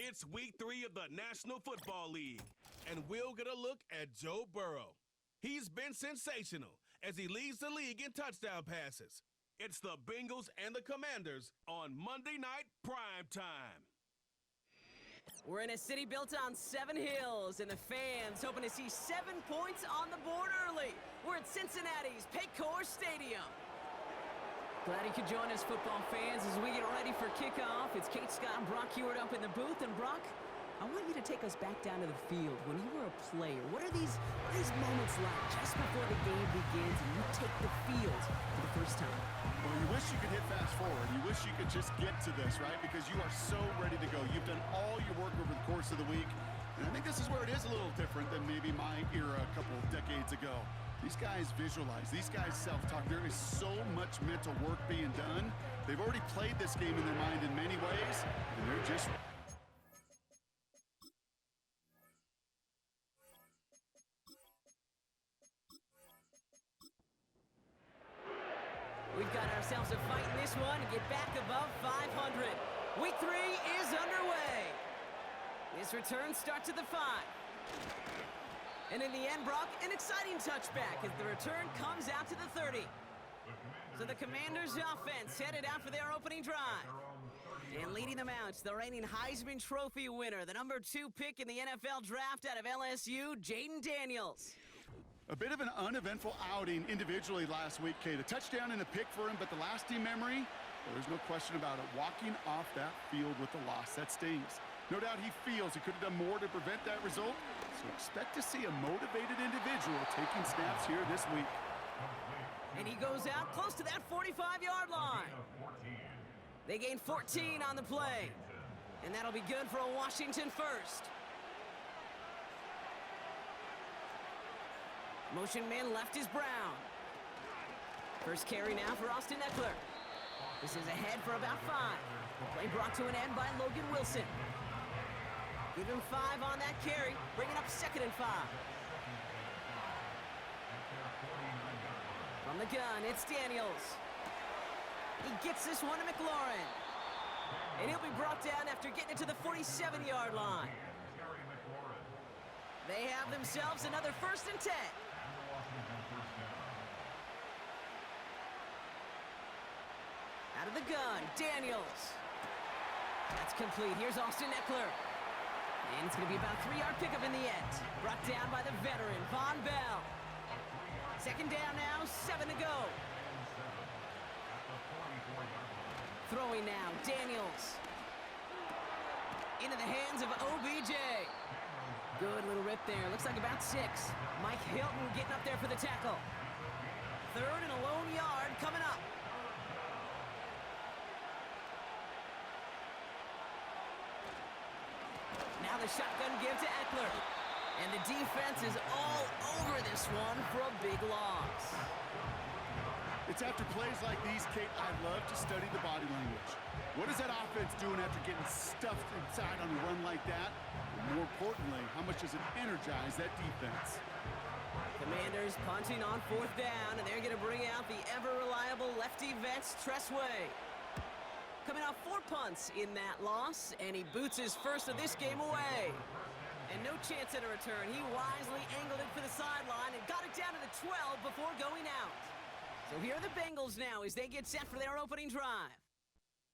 It's week 3 of the National Football League, and we'll get a look at Joe Burrow. He's been sensational as he leads the league in touchdown passes. It's the Bengals and the Commanders on Monday Night Prime Time. We're in a city built on 7 hills, and the fans hoping to see 7 points on the board early. We're at Cincinnati's Paycor Stadium. Glad you could join us, football fans, as we get ready for kickoff. It's Kate, Scott, and Brock Hewitt up in the booth. And Brock, I want you to take us back down to the field. When you were a player, what are these moments like just before the game begins and you take the field for the first time? Well, you wish you could hit fast forward. You wish you could just get to this, right? Because you are so ready to go. You've done all your work over the course of the week. And I think this is where it is a little different than maybe my era a couple of decades ago. These guys visualize. These guys self-talk. There is so much mental work being done. They've already played this game in their mind in many ways, and they're just... We've got ourselves a fight in this one to get back above 500. Week 3 is underway. This return starts at the 5. And in the end, Brock, an exciting touchback as the return comes out to the 30. So the Commanders' offense headed out for their opening drive. And leading them out, the reigning Heisman Trophy winner, the number 2 pick in the NFL draft out of LSU, Jaden Daniels. A bit of an uneventful outing individually last week, Kate. A touchdown and a pick for him, but the lasting memory, well, there's no question about it. Walking off that field with a loss, that stings. No doubt he feels he could have done more to prevent that result, so expect to see a motivated individual taking snaps here this week. And he goes out close to that 45-yard line. They gain 14 on the play, and that'll be good for a Washington first. Motion man left is Brown. First carry now for Austin Eckler. This is ahead for about 5. The play brought to an end by Logan Wilson. Give him 5 on that carry, bringing up 2nd and 5. From the gun, it's Daniels. He gets this one to McLaurin. And he'll be brought down after getting it to the 47-yard line. They have themselves another 1st and 10. Out of the gun, Daniels. That's complete. Here's Austin Eckler. And it's going to be about a 3-yard pickup in the end. Brought down by the veteran, Von Bell. 2nd down now, 7 to go. Throwing now, Daniels. Into the hands of OBJ. Good little rip there. Looks like about 6. Mike Hilton getting up there for the tackle. 3rd and a lone yard coming up. Now the shotgun give to Eckler. And the defense is all over this one for a big loss. It's after plays like these, Kate, I love to study the body language. What is that offense doing after getting stuffed inside on a run like that? And more importantly, how much does it energize that defense? Commanders punting on 4th down, and they're going to bring out the ever-reliable lefty vets, Tressway. Coming off 4 punts in that loss, and he boots his first of this game away. And no chance at a return. He wisely angled it for the sideline and got it down to the 12 before going out. So here are the Bengals now as they get set for their opening drive.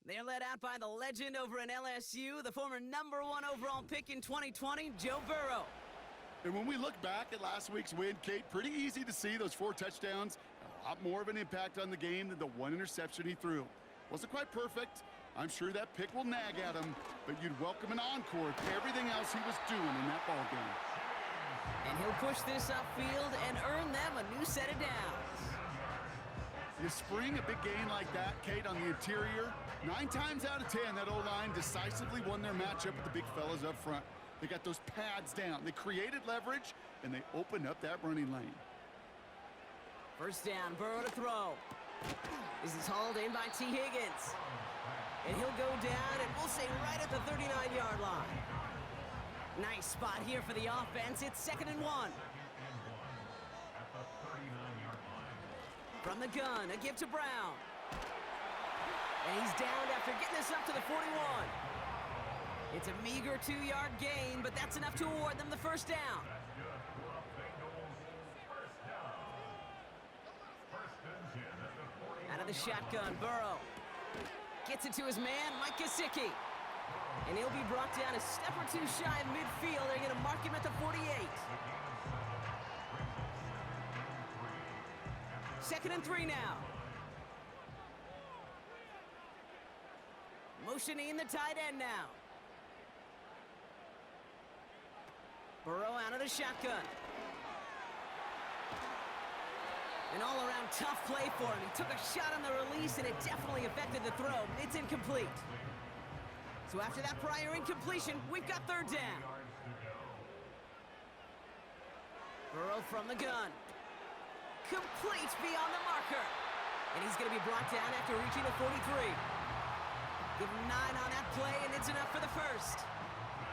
They're led out by the legend over in LSU, the former number 1 overall pick in 2020, Joe Burrow. And when we look back at last week's win, Kate, pretty easy to see those 4 touchdowns, a lot more of an impact on the game than the 1 interception he threw. Wasn't quite perfect. I'm sure that pick will nag at him, but you'd welcome an encore to everything else he was doing in that ball game. And he'll push this upfield and earn them a new set of downs. You spring a big gain like that, Kate, on the interior, 9 times out of 10, that O-line decisively won their matchup with the big fellas up front. They got those pads down. They created leverage, and they opened up that running lane. First down, Burrow to throw. This is hauled in by T. Higgins. And he'll go down, and we'll say right at the 39-yard line. Nice spot here for the offense. It's 2nd and 1. From the gun, a give to Brown. And he's down after getting this up to the 41. It's a meager 2-yard gain, but that's enough to award them the first down. Out of the shotgun, Burrow. Gets it to his man, Mike Gesicki. And he'll be brought down a step or two shy of midfield. They're going to mark him at the 48. 2nd and 3 now. Motioning the tight end now. Burrow out of the shotgun. An all-around tough play for him. He took a shot on the release, and it definitely affected the throw. It's incomplete. So after that prior incompletion, we've got 3rd down. Burrow from the gun. Complete beyond the marker. And he's going to be brought down after reaching the 43. Give him 9 on that play, and it's enough for the first.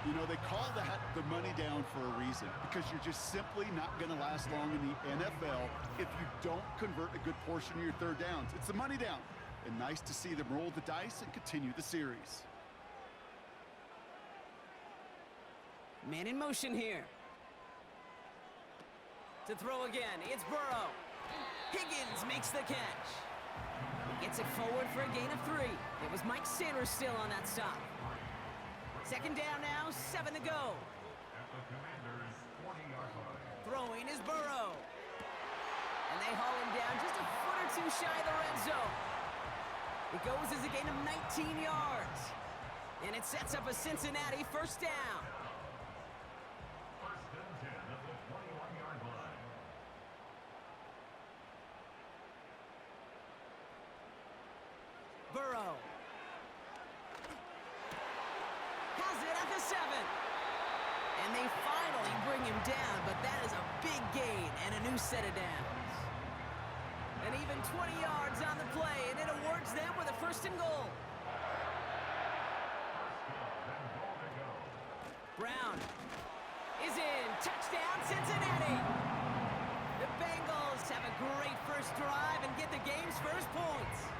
You know, they call that the money down for a reason, because you're just simply not going to last long in the NFL if you don't convert a good portion of your 3rd downs. It's the money down. And nice to see them roll the dice and continue the series. Man in motion here. To throw again, it's Burrow. Higgins makes the catch. He gets it forward for a gain of 3. It was Mike Sanders still on that stop. 2nd down now, 7 to go. Throwing is Burrow. And they haul him down just a foot or 2 shy of the red zone. It goes as a gain of 19 yards. And it sets up a Cincinnati 1st down. Burrow. Has it at the 7. And they finally bring him down, but that is a big gain and a new set of downs. And even 20 yards on the play, and it awards them with a 1st and goal. Brown is in. Touchdown, Cincinnati. The Bengals have a great first drive and get the game's first points.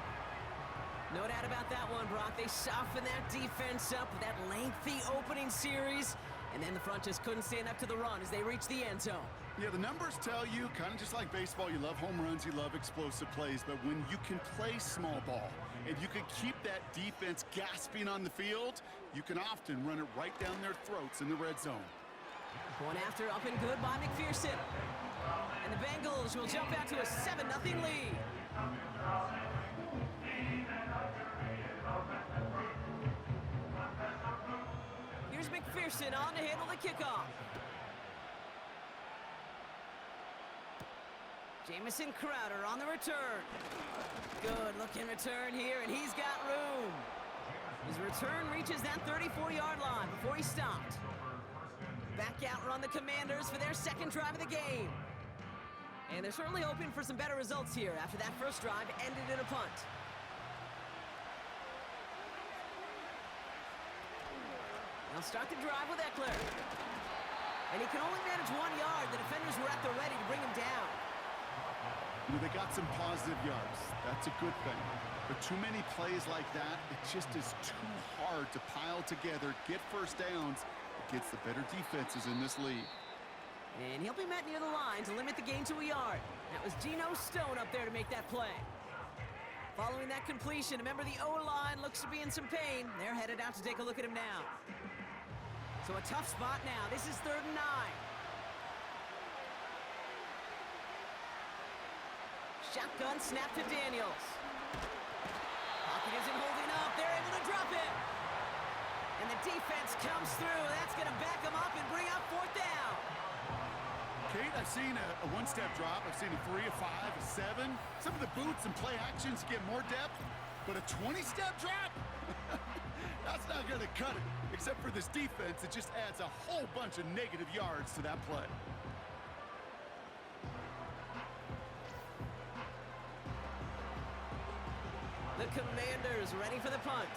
No doubt about that one, Brock. They softened that defense up with that lengthy opening series, and then the front just couldn't stand up to the run as they reached the end zone. Yeah, the numbers tell you, kind of just like baseball, you love home runs, you love explosive plays, but when you can play small ball and you can keep that defense gasping on the field, you can often run it right down their throats in the red zone. Going after up and good by McPherson. And the Bengals will jump out to a 7-0 lead. Here's McPherson on to handle the kickoff. Jamison Crowder on the return. Good looking return here, and he's got room. His return reaches that 34-yard line before he stopped. Back out run the Commanders for their 2nd drive of the game. And they're certainly hoping for some better results here after that first drive ended in a punt. They'll start the drive with Eckler. And he can only manage 1 yard. The defenders were at the ready to bring him down. You know, they got some positive yards. That's a good thing. But too many plays like that, it just is too hard to pile together, get first downs against the better defenses in this league. And he'll be met near the line to limit the gain to a yard. That was Geno Stone up there to make that play. Following that completion, remember the O-line looks to be in some pain. They're headed out to take a look at him now. So a tough spot now. This is 3rd and 9. Shotgun snap to Daniels. Pocket isn't holding up. They're able to drop it. And the defense comes through. That's going to back them up and bring up 4th down. Kate, I've seen a one-step drop. I've seen a 3, a 5, a 7. Some of the boots and play actions get more depth, but a 20-step drop? That's not going to cut it. Except for this defense, it just adds a whole bunch of negative yards to that play. The Commanders ready for the punt.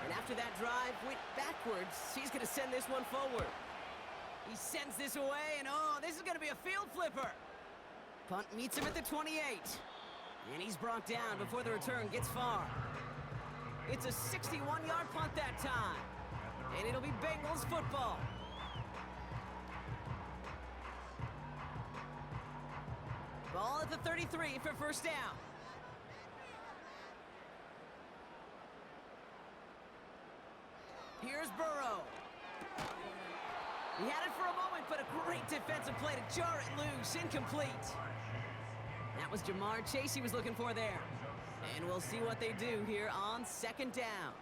And after that drive went backwards, he's going to send this one forward. He sends this away, and oh, this is going to be a field flipper. Punt meets him at the 28. And he's brought down before the return gets far. It's a 61-yard punt that time. And it'll be Bengals football. Ball at the 33 for first down. Here's Burrow. He had it for a moment, but a great defensive play to jar it loose. Incomplete. That was Jamar Chase he was looking for there. And we'll see what they do here on second down.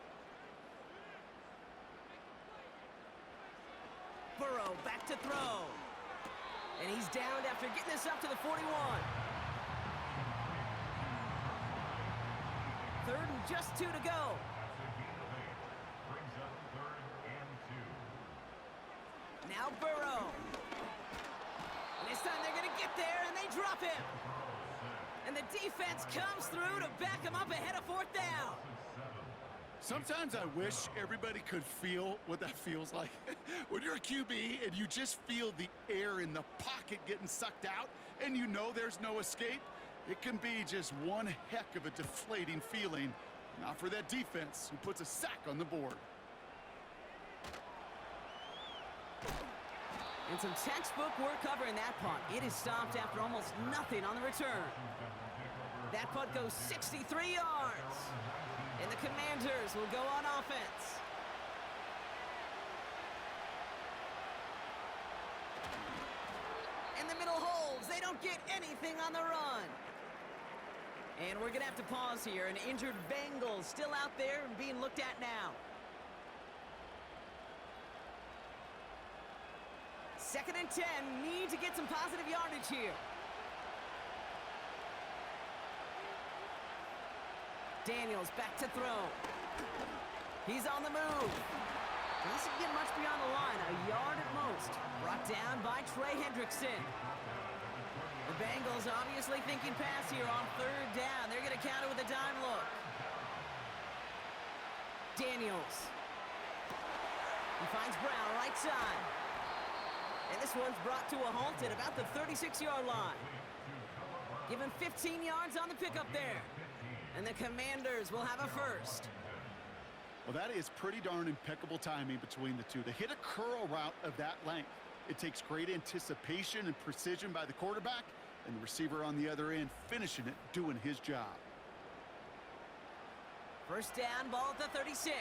Burrow back to throw. And he's downed after getting this up to the 41. Third and just 2 to go. Now Burrow. And this time they're going to get there, and they drop him. And the defense comes through to back him up ahead of fourth down. Sometimes I wish everybody could feel what that feels like. When you're a QB and you just feel the air in the pocket getting sucked out and you know there's no escape, it can be just one heck of a deflating feeling. Not for that defense who puts a sack on the board. And some textbook work covering that punt. It is stopped after almost nothing on the return. That punt goes 63 yards. And the Commanders will go on offense. And the middle holds. They don't get anything on the run. And we're going to have to pause here. An injured Bengals still out there and being looked at now. Second and 10. Need to get some positive yardage here. Daniels back to throw. He's on the move. Doesn't get much beyond the line, a yard at most. Brought down by Trey Hendrickson. The Bengals obviously thinking pass here on third down. They're going to counter with a dime look. Daniels. He finds Brown right side. And this one's brought to a halt at about the 36-yard line. Give him 15 yards on the pickup there. And the Commanders will have a first. Well, that is pretty darn impeccable timing between the two. To hit a curl route of that length, it takes great anticipation and precision by the quarterback, and the receiver on the other end finishing it, doing his job. First down, ball at the 36.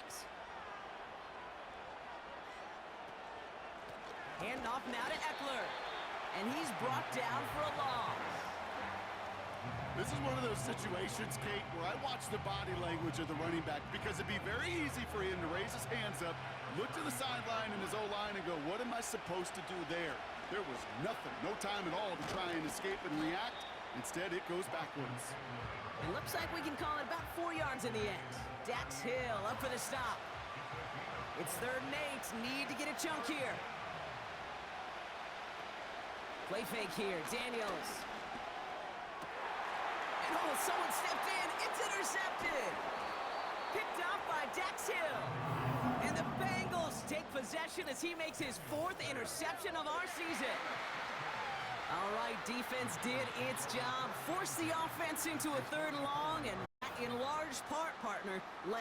Hand off now to Eckler. And he's brought down for a loss. This is one of those situations, Kate, where I watch the body language of the running back because it'd be very easy for him to raise his hands up, look to the sideline in his O-line and go, what am I supposed to do there? There was nothing, no time at all to try and escape and react. Instead, it goes backwards. It looks like we can call it about 4 yards in the end. Dax Hill up for the stop. It's third and 8. Need to get a chunk here. Play fake here. Daniels. And oh, someone stepped in. It's intercepted. Picked off by Dax Hill. And the Bengals take possession as he makes his 4th interception of our season. All right, defense did its job. Forced the offense into a 3rd and long, and that in large part, partner, led.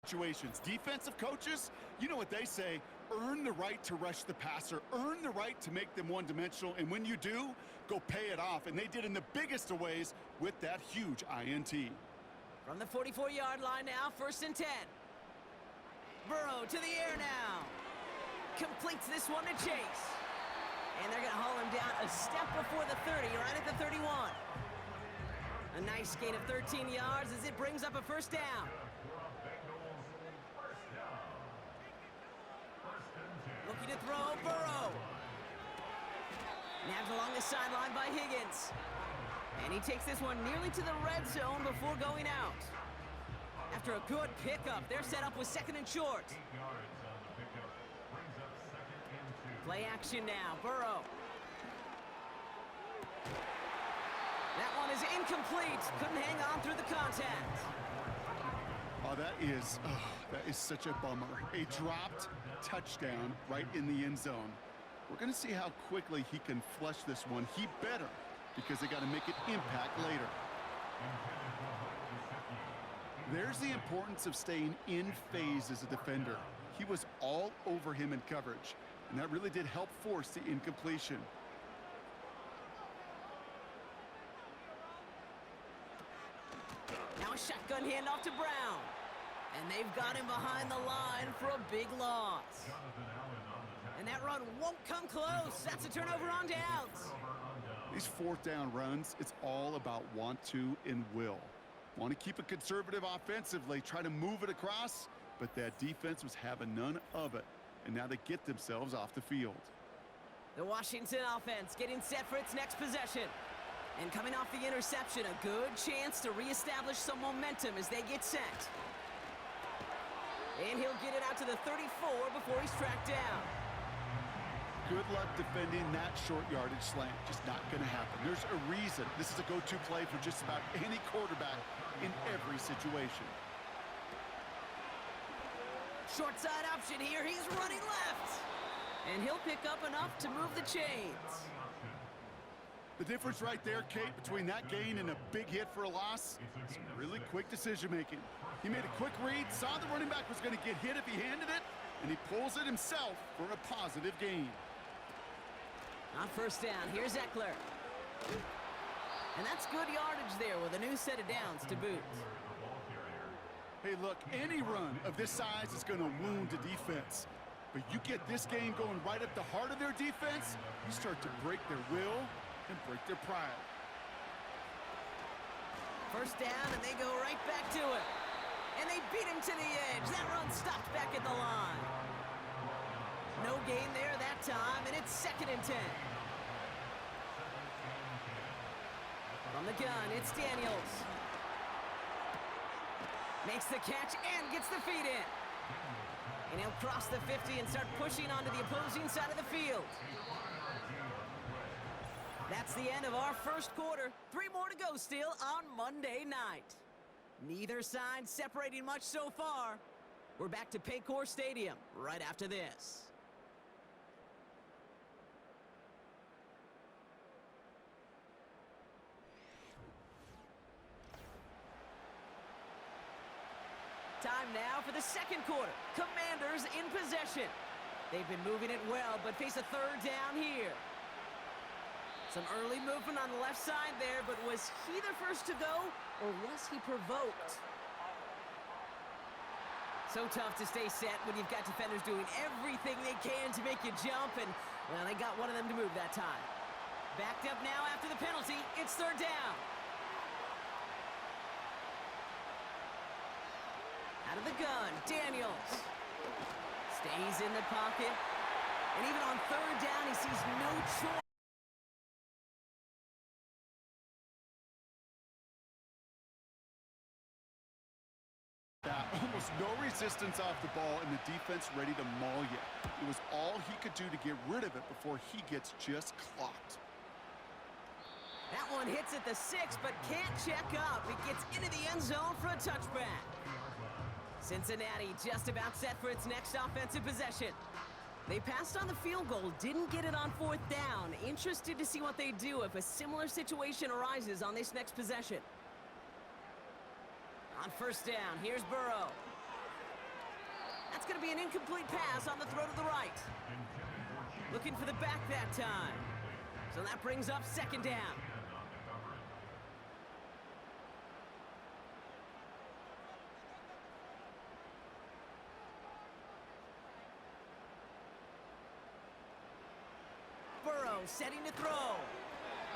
Situations. Defensive coaches, you know what they say, earn the right to rush the passer, earn the right to make them one-dimensional, and when you do, go pay it off. And they did in the biggest of ways with that huge INT. From the 44-yard line now, 1st and 10. Burrow to the air now. Completes this one to Chase. And they're going to haul him down a step before the 30, right at the 31. A nice gain of 13 yards as it brings up a 1st down. Looking to throw, Burrow. Nabbed along the sideline by Higgins. And he takes this one nearly to the red zone before going out. After a good pickup, they're set up with 2nd and short. Play action now, Burrow. That one is incomplete. Couldn't hang on through the contact. Oh, that is such a bummer. A dropped touchdown right in the end zone. We're going to see how quickly he can flush this one. He better, because they got to make it impact later. There's the importance of staying in phase as a defender. He was all over him in coverage, and that really did help force the incompletion. Now a shotgun handoff to Brown. And they've got him behind the line for a big loss. And that run won't come close. That's a turnover on downs. These fourth down runs, it's all about want to and will. Want to keep it conservative offensively, try to move it across, but that defense was having none of it. And now they get themselves off the field. The Washington offense getting set for its next possession. And coming off the interception, a good chance to reestablish some momentum as they get set. And he'll get it out to the 34 before he's tracked down. Good luck defending that short yardage slant. Just not going to happen. There's a reason this is a go-to play for just about any quarterback in every situation. Short side option here. He's running left. And he'll pick up enough to move the chains. The difference right there, Kate, between that gain and a big hit for a loss, is really quick decision-making. He made a quick read, saw the running back was going to get hit if he handed it, and he pulls it himself for a positive gain. On first down, here's Eckler. And that's good yardage there with a new set of downs to boot. Hey, look, any run of this size is going to wound the defense. But you get this game going right at the heart of their defense, you start to break their will and break their pride. First down, and they go right back to it. And they beat him to the edge. That run stopped back at the line. No gain there that time, and it's 2nd and 10. From the gun, it's Daniels. Makes the catch and gets the feet in. And he'll cross the 50 and start pushing onto the opposing side of the field. That's the end of our first quarter. 3 more to go still on Monday night. Neither side separating much so far. We're back to Paycor Stadium right after this. Time now for the second quarter. Commanders in possession. They've been moving it well, but face a 3rd down here. Some early movement on the left side there, but was he the first to go, or was he provoked? So tough to stay set when you've got defenders doing everything they can to make you jump, and, well, they got one of them to move that time. Backed up now after the penalty. It's 3rd down. Out of the gun, Daniels. Stays in the pocket. And even on 3rd down, he sees no choice. Almost no resistance off the ball, and the defense ready to maul you. It was all he could do to get rid of it before he gets just clocked. That one hits at the 6, but can't check up. It gets into the end zone for a touchback. Cincinnati just about set for its next offensive possession. They passed on the field goal, didn't get it on 4th down. Interested to see what they do if a similar situation arises on this next possession. On first down, here's Burrow. That's going to be an incomplete pass on the throw to the right. Looking for the back that time. So that brings up 2nd down. Burrow setting to throw.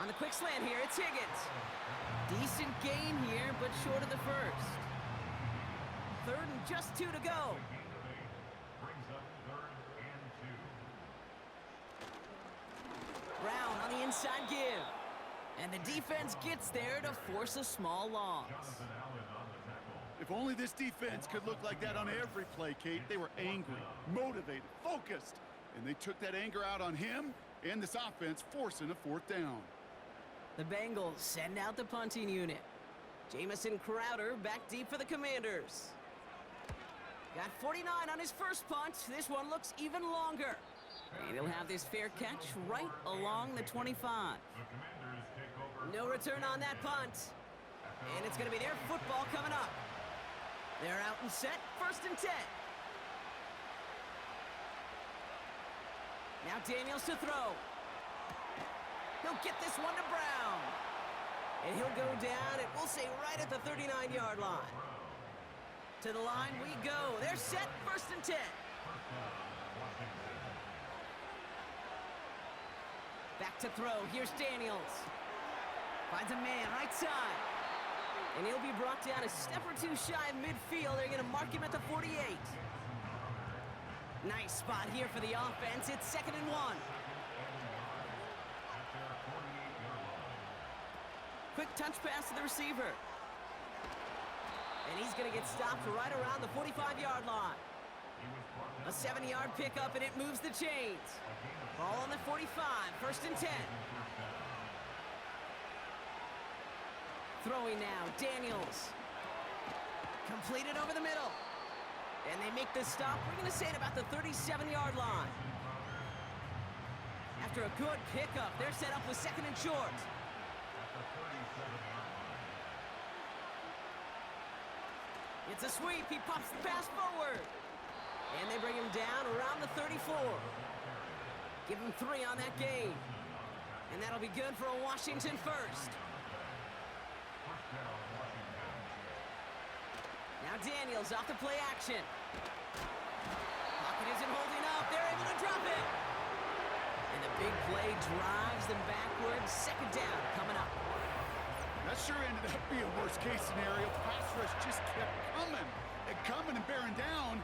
On the quick slant here, it's Higgins. Decent gain here, but short of the first. 3rd and just 2 to go. Brown on the inside give. And the defense gets there to force a small loss. If only this defense could look like that on every play, Kate. They were angry, motivated, focused. And they took that anger out on him and this offense, forcing a 4th down. The Bengals send out the punting unit. Jamison Crowder back deep for the Commanders. Got 49 on his first punt. This one looks even longer. And he'll have this fair catch right along the 25. No return on that punt. And it's going to be their football coming up. They're out and set, 1st and 10. Now Daniels to throw. He'll get this one to Brown. And he'll go down, and we'll say right at the 39-yard line. To the line we go. They're set, 1st and 10. Back to throw. Here's Daniels. Finds a man, right side. And he'll be brought down a step or two shy of midfield. They're going to mark him at the 48. Nice spot here for the offense. It's 2nd and 1. Quick touch pass to the receiver. And he's going to get stopped right around the 45-yard line. A 7-yard pickup, and it moves the chains. Ball on the 45, 1st and 10. Throwing now, Daniels. Completed over the middle. And they make this stop, we're going to say at about the 37-yard line. After a good pickup, they're set up with 2nd and short. It's a sweep. He pops the pass forward. And they bring him down around the 34. Give him 3 on that game. And that'll be good for a Washington first. Now Daniels off the play action. Pocket isn't holding up. They're able to drop it. And the big play drives them backwards. 2nd down coming up. That sure ended up being a worst-case scenario. Pass rush just kept coming and bearing down,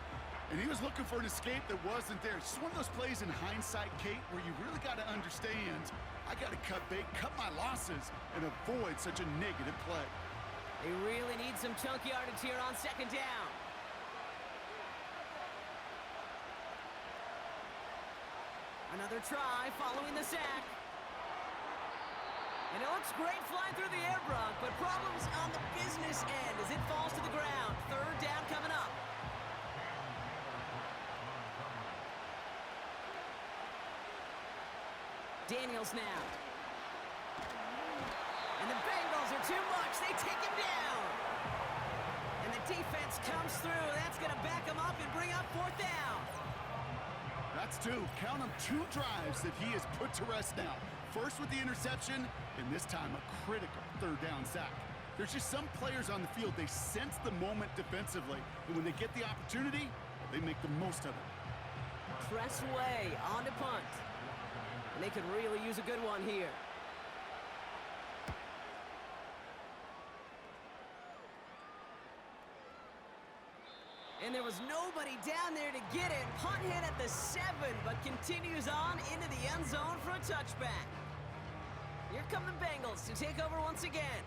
and he was looking for an escape that wasn't there. It's just one of those plays in hindsight, Kate, where you really got to understand, I got to cut bait, cut my losses, and avoid such a negative play. They really need some chunk yardage here on 2nd down. Another try following the sack. And it looks great flying through the air, Brock, but problems on the business end as it falls to the ground. 3rd down coming up. Daniels now. And the Bengals are too much. They take him down. And the defense comes through. That's going to back him up and bring up 4th down. That's 2. Count them 2 drives that he has put to rest now. First with the interception, and this time a critical 3rd down sack. There's just some players on the field, they sense the moment defensively, and when they get the opportunity, they make the most of it. Press away on to punt. And they could really use a good one here. And there was nobody down there to get it. Punt hit at the 7, but continues on into the end zone for a touchback. Here come the Bengals to take over once again.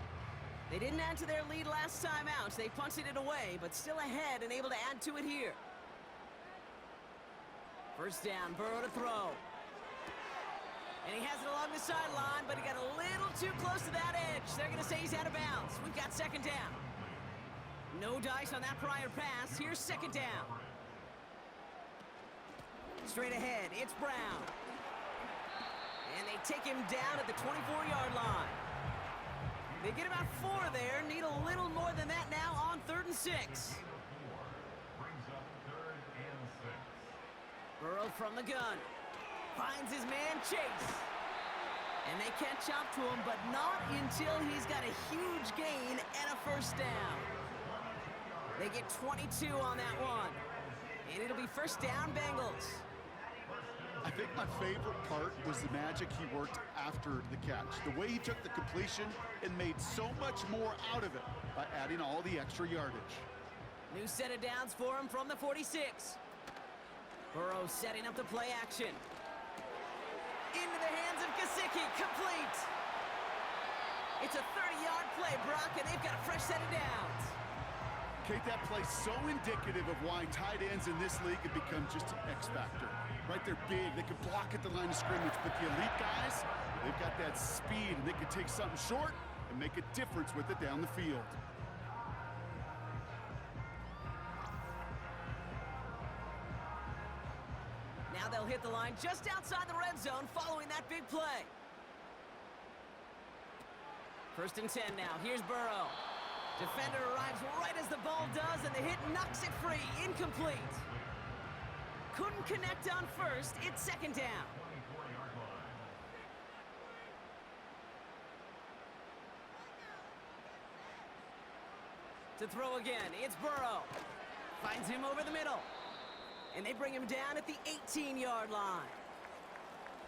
They didn't add to their lead last time out. They punted it away, but still ahead and able to add to it here. 1st down, Burrow to throw. And he has it along the sideline, but he got a little too close to that edge. They're going to say he's out of bounds. We've got 2nd down. No dice on that prior pass. Here's 2nd down. Straight ahead, it's Brown. And they take him down at the 24-yard line. They get about 4 there. Need a little more than that now on 3rd and 6. Burrow from the gun. Finds his man Chase. And they catch up to him, but not until he's got a huge gain and a 1st down. They get 22 on that one. And it'll be 1st down, Bengals. I think my favorite part was the magic he worked after the catch. The way he took the completion and made so much more out of it by adding all the extra yardage. New set of downs for him from the 46. Burrow setting up the play action. Into the hands of Gesicki, complete. It's a 30-yard play, Brock, and they've got a fresh set of downs. Kate, that play's so indicative of why tight ends in this league have become just an X factor. Right, they're big, they can block at the line of scrimmage, but the elite guys, they've got that speed, and they can take something short and make a difference with it down the field. Now they'll hit the line just outside the red zone following that big play. 1st and 10 now. Here's Burrow. Defender arrives right as the ball does, and the hit knocks it free. Incomplete. Couldn't connect on first. It's second down. To throw again, it's Burrow. Finds him over the middle. And they bring him down at the 18-yard line.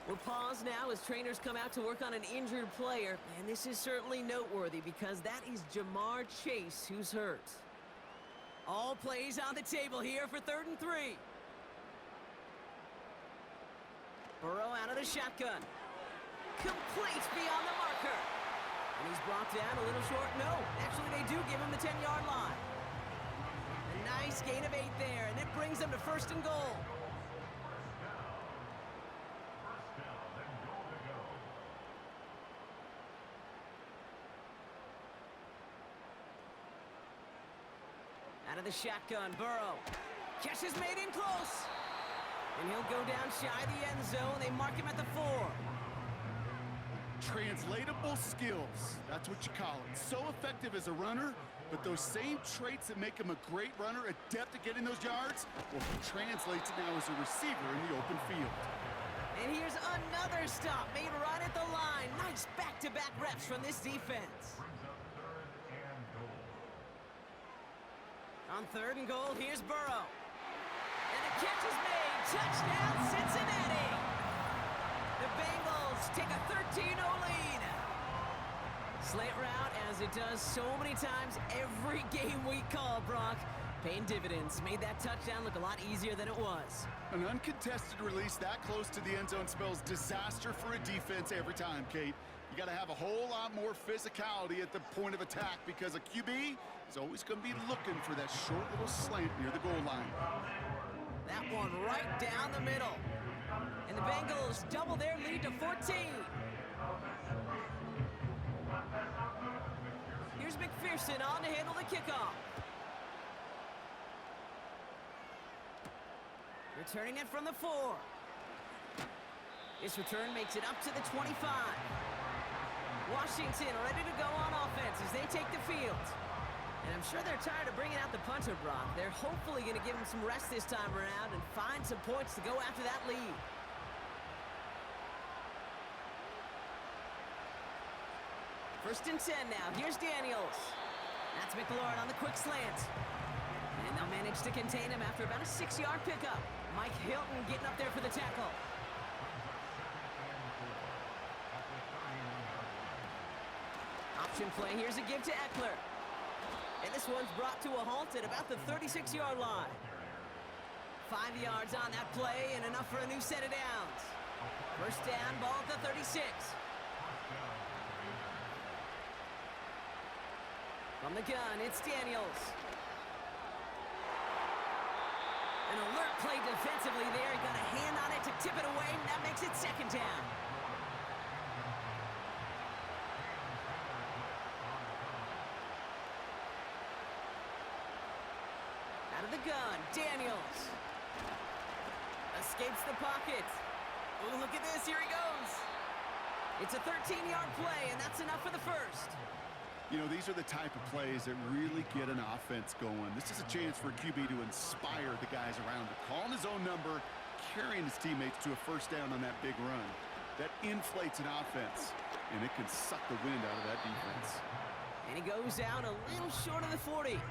We're paused now as trainers come out to work on an injured player. And this is certainly noteworthy because that is Jamar Chase who's hurt. All plays on the table here for 3rd and 3. Burrow out of the shotgun. Complete beyond the marker. And he's brought down a little short. No, actually they do give him the 10-yard line. A nice gain of 8 there, and it brings them to 1st and goal. Out of the shotgun, Burrow. Catch is made in close. And he'll go down shy of the end zone. They mark him at the 4. Translatable skills. That's what you call it. So effective as a runner, but those same traits that make him a great runner, adept at getting those yards, well, he translates it now as a receiver in the open field. And here's another stop made right at the line. Nice back-to-back reps from this defense. On 3rd and goal, here's Burrow. And the catch is made. Touchdown, Cincinnati. The Bengals take a 13-0 lead. Slant route, as it does so many times every game we call, Brock. Paying dividends. Made that touchdown look a lot easier than it was. An uncontested release that close to the end zone spells disaster for a defense every time, Kate. You got to have a whole lot more physicality at the point of attack because a QB is always going to be looking for that short little slant near the goal line. That one right down the middle. And the Bengals double their lead to 14. Here's McPherson on to handle the kickoff. Returning it from the 4. This return makes it up to the 25. Washington ready to go on offense as they take the field. And I'm sure they're tired of bringing out the punter, Brock. They're hopefully going to give him some rest this time around and find some points to go after that lead. First and 10 now. Here's Daniels. That's McLaurin on the quick slant. And they'll manage to contain him after about a 6-yard pickup. Mike Hilton getting up there for the tackle. Option play. Here's a give to Eckler. And this one's brought to a halt at about the 36-yard line. 5 yards on that play and enough for a new set of downs. First down, ball at the 36. From the gun, it's Daniels. An alert play defensively there. Got a hand on it to tip it away, and that makes it second down. Out of the gun, Daniels. Escapes the pocket. Oh, look at this. Here he goes. It's a 13-yard play, and that's enough for the first. You know, these are the type of plays that really get an offense going. This is a chance for a QB to inspire the guys around him. Calling his own number, carrying his teammates to a first down on that big run. That inflates an offense, and it can suck the wind out of that defense. And he goes out a little short of the 40.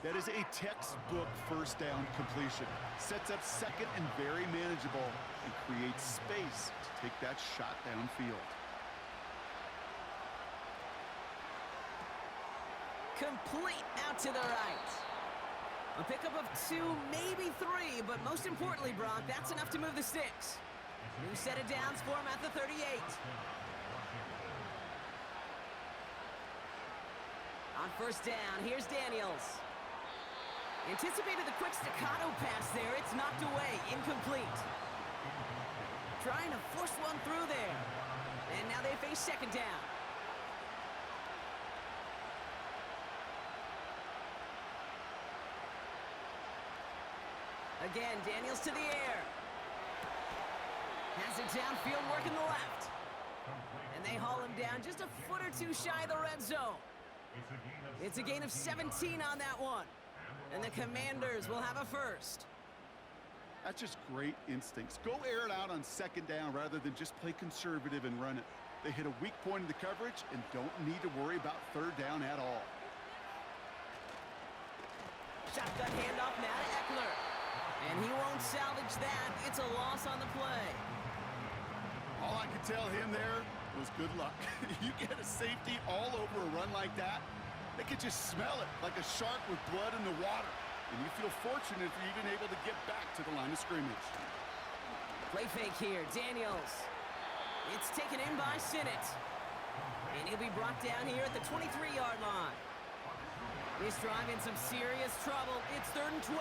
That is a textbook first down completion. Sets up second and very manageable and creates space to take that shot downfield. Complete out to the right. A pickup of 2, maybe 3, but most importantly, Brock, that's enough to move the sticks. New set of downs for him at the 38. On first down, here's Daniels. Anticipated the quick staccato pass there. It's knocked away, incomplete. Trying to force one through there. And now they face second down. Again, Daniels to the air. Has it downfield, working the left. And they haul him down just a foot or two shy of the red zone. It's a gain of 17 on that one. And the Commanders will have a first. That's just great instincts. Go air it out on second down rather than just play conservative and run it. They hit a weak point in the coverage and don't need to worry about third down at all. Shotgun handoff now to Eckler. And he won't salvage that. It's a loss on the play. All I could tell him there was good luck. You get a safety all over a run like that, they could just smell it like a shark with blood in the water. And you feel fortunate for even able to get back to the line of scrimmage. Play fake here, Daniels. It's taken in by Sinnott. And he'll be brought down here at the 23-yard line. This drive in some serious trouble. It's 3rd and 12.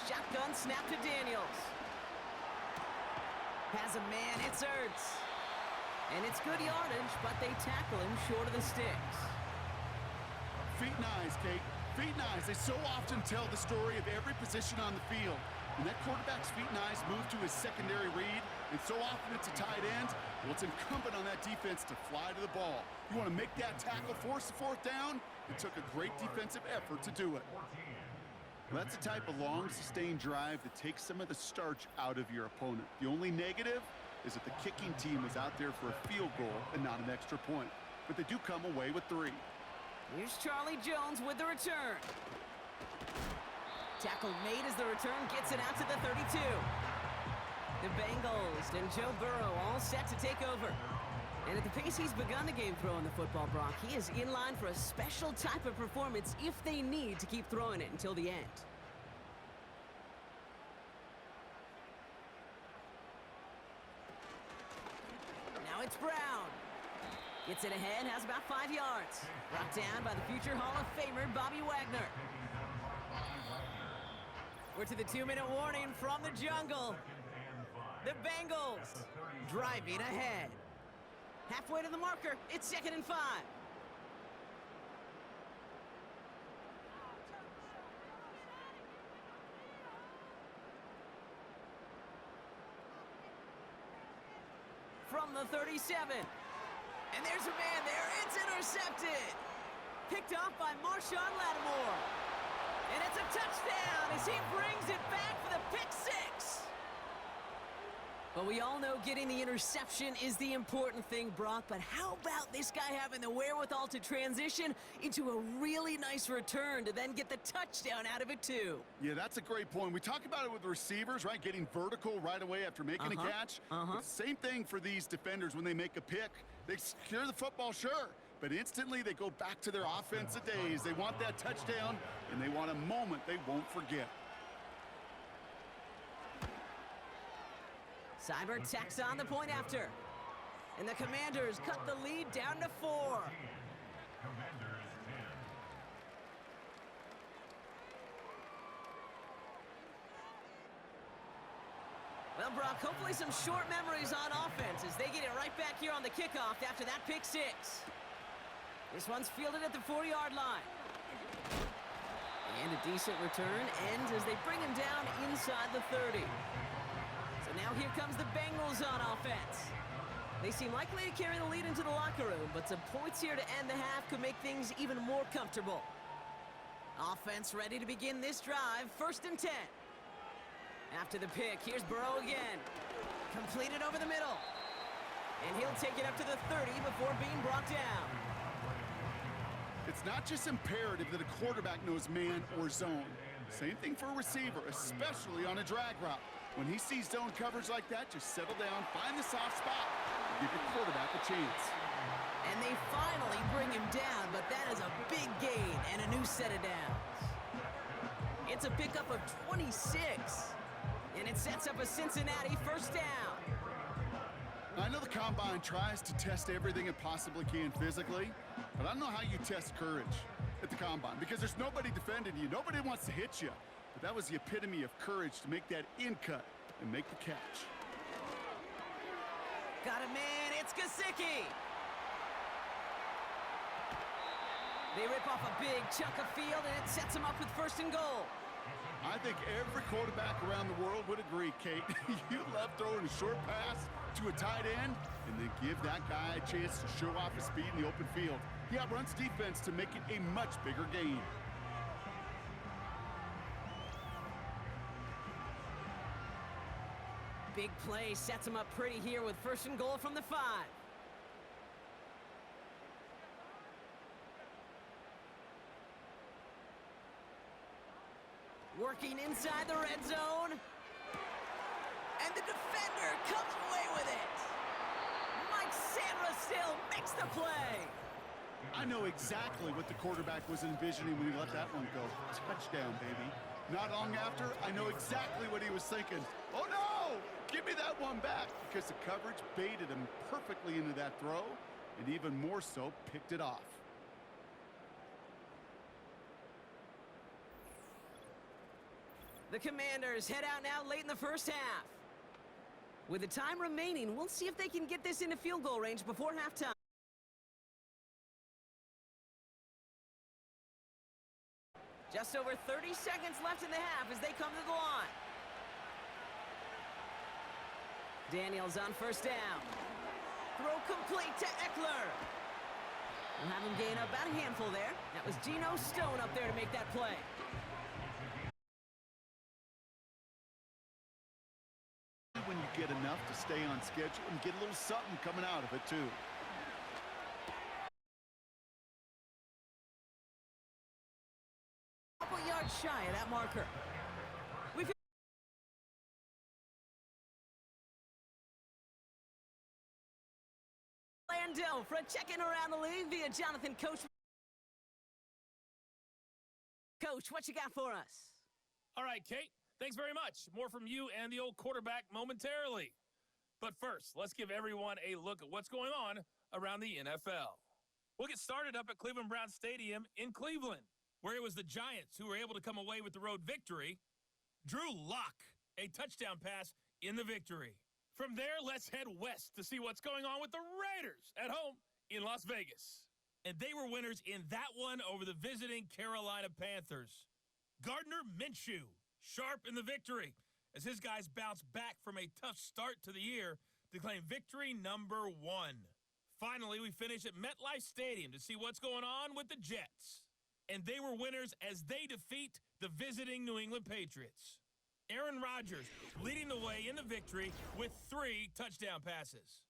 Shotgun snap to Daniels. Has a man, it's Ertz. And it's good yardage, but they tackle him short of the sticks. Feet and eyes, Kate. Feet and eyes. They so often tell the story of every position on the field. When that quarterback's feet and eyes move to his secondary read, and so often it's a tight end, well, it's incumbent on that defense to fly to the ball. You want to make that tackle, force the fourth down? It took a great defensive effort to do it. Well, that's the type of long, sustained drive that takes some of the starch out of your opponent. The only negative is that the kicking team was out there for a field goal and not an extra point. But they do come away with 3. Here's Charlie Jones with the return. Tackle made as the return gets it out to the 32. The Bengals and Joe Burrow all set to take over. And at the pace he's begun the game throwing the football, Brock, he is in line for a special type of performance if they need to keep throwing it until the end. Now it's Brown. Gets it ahead, has about 5 yards. Brought down by the future Hall of Famer, Bobby Wagner. We're to the 2-minute warning from the jungle. The Bengals driving ahead. Halfway to the marker, it's 2nd and 5. From the 37. And there's a man there. It's intercepted. Picked off by Marshawn Lattimore. And it's a touchdown as he brings it back for the pick 6. But we all know getting the interception is the important thing, Brock. But how about this guy having the wherewithal to transition into a really nice return to then get the touchdown out of it, too? Yeah, that's a great point. We talk about it with receivers, right? Getting vertical right away after making a catch. But same thing for these defenders when they make a pick. They secure the football, sure. But instantly they go back to their offensive days. They want that touchdown, and they want a moment they won't forget. Seibert tacks on the point after. And the Commanders cut the lead down to 4. Well, Brock, hopefully some short memories on offense as they get it right back here on the kickoff after that pick 6. This one's fielded at the 4-yard line. And a decent return ends as they bring him down inside the 30. So now here comes the Bengals on offense. They seem likely to carry the lead into the locker room, but some points here to end the half could make things even more comfortable. Offense ready to begin this drive, 1st and 10. After the pick, here's Burrow again. Completed over the middle. And he'll take it up to the 30 before being brought down. It's not just imperative that a quarterback knows man or zone. Same thing for a receiver, especially on a drag route. When he sees zone coverage like that, just settle down, find the soft spot, and give your quarterback a chance. And they finally bring him down, but that is a big gain and a new set of downs. It's a pickup of 26, and it sets up a Cincinnati 1st down. I know the Combine tries to test everything it possibly can physically, but I don't know how you test courage at the Combine because there's nobody defending you. Nobody wants to hit you. But that was the epitome of courage to make that in cut and make the catch. Got a man, it's Gesicki. They rip off a big chunk of field, and it sets them up with 1st and goal. I think every quarterback around the world would agree, Kate. You love throwing a short pass to a tight end and then give that guy a chance to show off his speed in the open field. He outruns defense to make it a much bigger gain. Big play sets him up pretty here with 1st and goal from the 5. Working inside the red zone. And the defender comes away with it. Mike Sandra still makes the play. I know exactly what the quarterback was envisioning when he let that one go. Touchdown, baby. Not long after, I know exactly what he was thinking. Oh, no! Give me that one back, because the coverage baited him perfectly into that throw, and even more so, picked it off. The Commanders head out now late in the 1st half. With the time remaining, we'll see if they can get this into field goal range before halftime. Just over 30 seconds left in the half as they come to the line. Daniels on 1st down. Throw complete to Eckler. We'll have him gain about a handful there. That was Geno Stone up there to make that play. When you get enough to stay on schedule and get a little something coming out of it, too. A couple yards shy of that marker. Landell for a check-in around the league via Jonathan Coach. Coach, what you got for us? All right, Kate. Thanks very much. More from you and the old quarterback momentarily. But first, let's give everyone a look at what's going on around the NFL. We'll get started up at Cleveland Browns Stadium in Cleveland, where it was the Giants who were able to come away with the road victory. Drew Lock, a touchdown pass in the victory. From there, let's head west to see what's going on with the Raiders at home in Las Vegas. And they were winners in that one over the visiting Carolina Panthers. Gardner Minshew, sharp in the victory, as his guys bounced back from a tough start to the year to claim victory number 1. Finally, we finish at MetLife Stadium to see what's going on with the Jets. And they were winners as they defeat the visiting New England Patriots. Aaron Rodgers leading the way in the victory with 3 touchdown passes.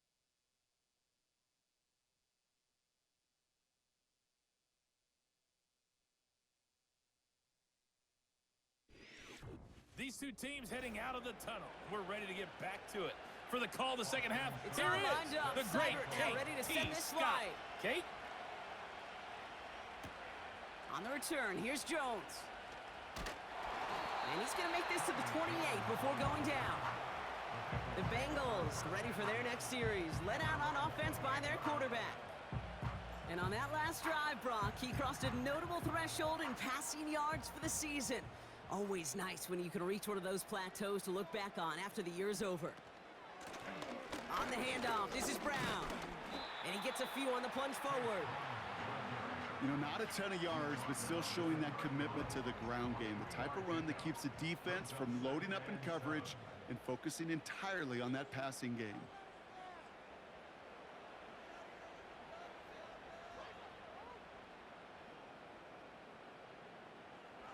These two teams heading out of the tunnel. We're ready to get back to it. For the call the second half, It's here all is lined up. the great Seibert now Kate ready to T. send this Scott. slide. Kate? On the return, here's Jones. And he's going to make this to the 28 before going down. The Bengals ready for their next series, led out on offense by their quarterback. And on that last drive, Brock, he crossed a notable threshold in passing yards for the season. Always nice when you can reach one of those plateaus to look back on after the year's over. On the handoff, this is Brown. And he gets a few on the plunge forward. You know, not a ton of yards, but still showing that commitment to the ground game. The type of run that keeps the defense from loading up in coverage and focusing entirely on that passing game.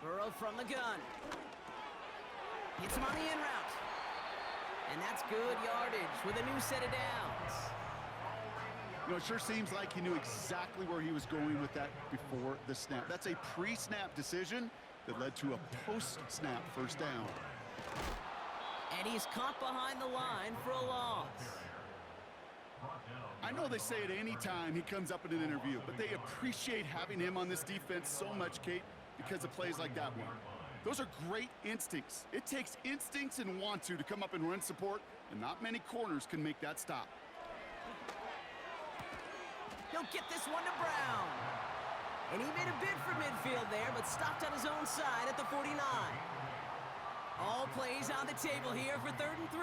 Burrow from the gun. Hits him on the in route. And that's good yardage with a new set of downs. You know, it sure seems like he knew exactly where he was going with that before the snap. That's a pre-snap decision that led to a post-snap first down. And he's caught behind the line for a loss. I know they say it any time he comes up in an interview, but they appreciate having him on this defense so much, Kate, because of plays like that one. Those are great instincts. It takes instincts and want to come up and run support, and not many corners can make that stop. He'll get this one to Brown. And he made a bid for midfield there, but stopped on his own side at the 49. All plays on the table here for 3rd and 3.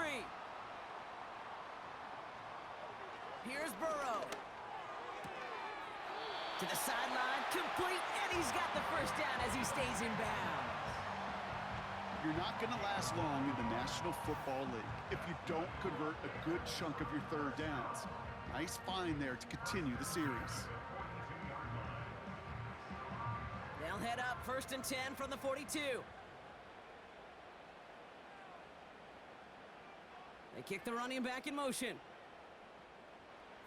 Here's Burrow. To the sideline, complete, and he's got the first down as he stays in bounds. You're not going to last long in the National Football League if you don't convert a good chunk of your third downs. Nice find there to continue the series. They'll head up 1st and 10 from the 42. They kick the running back in motion.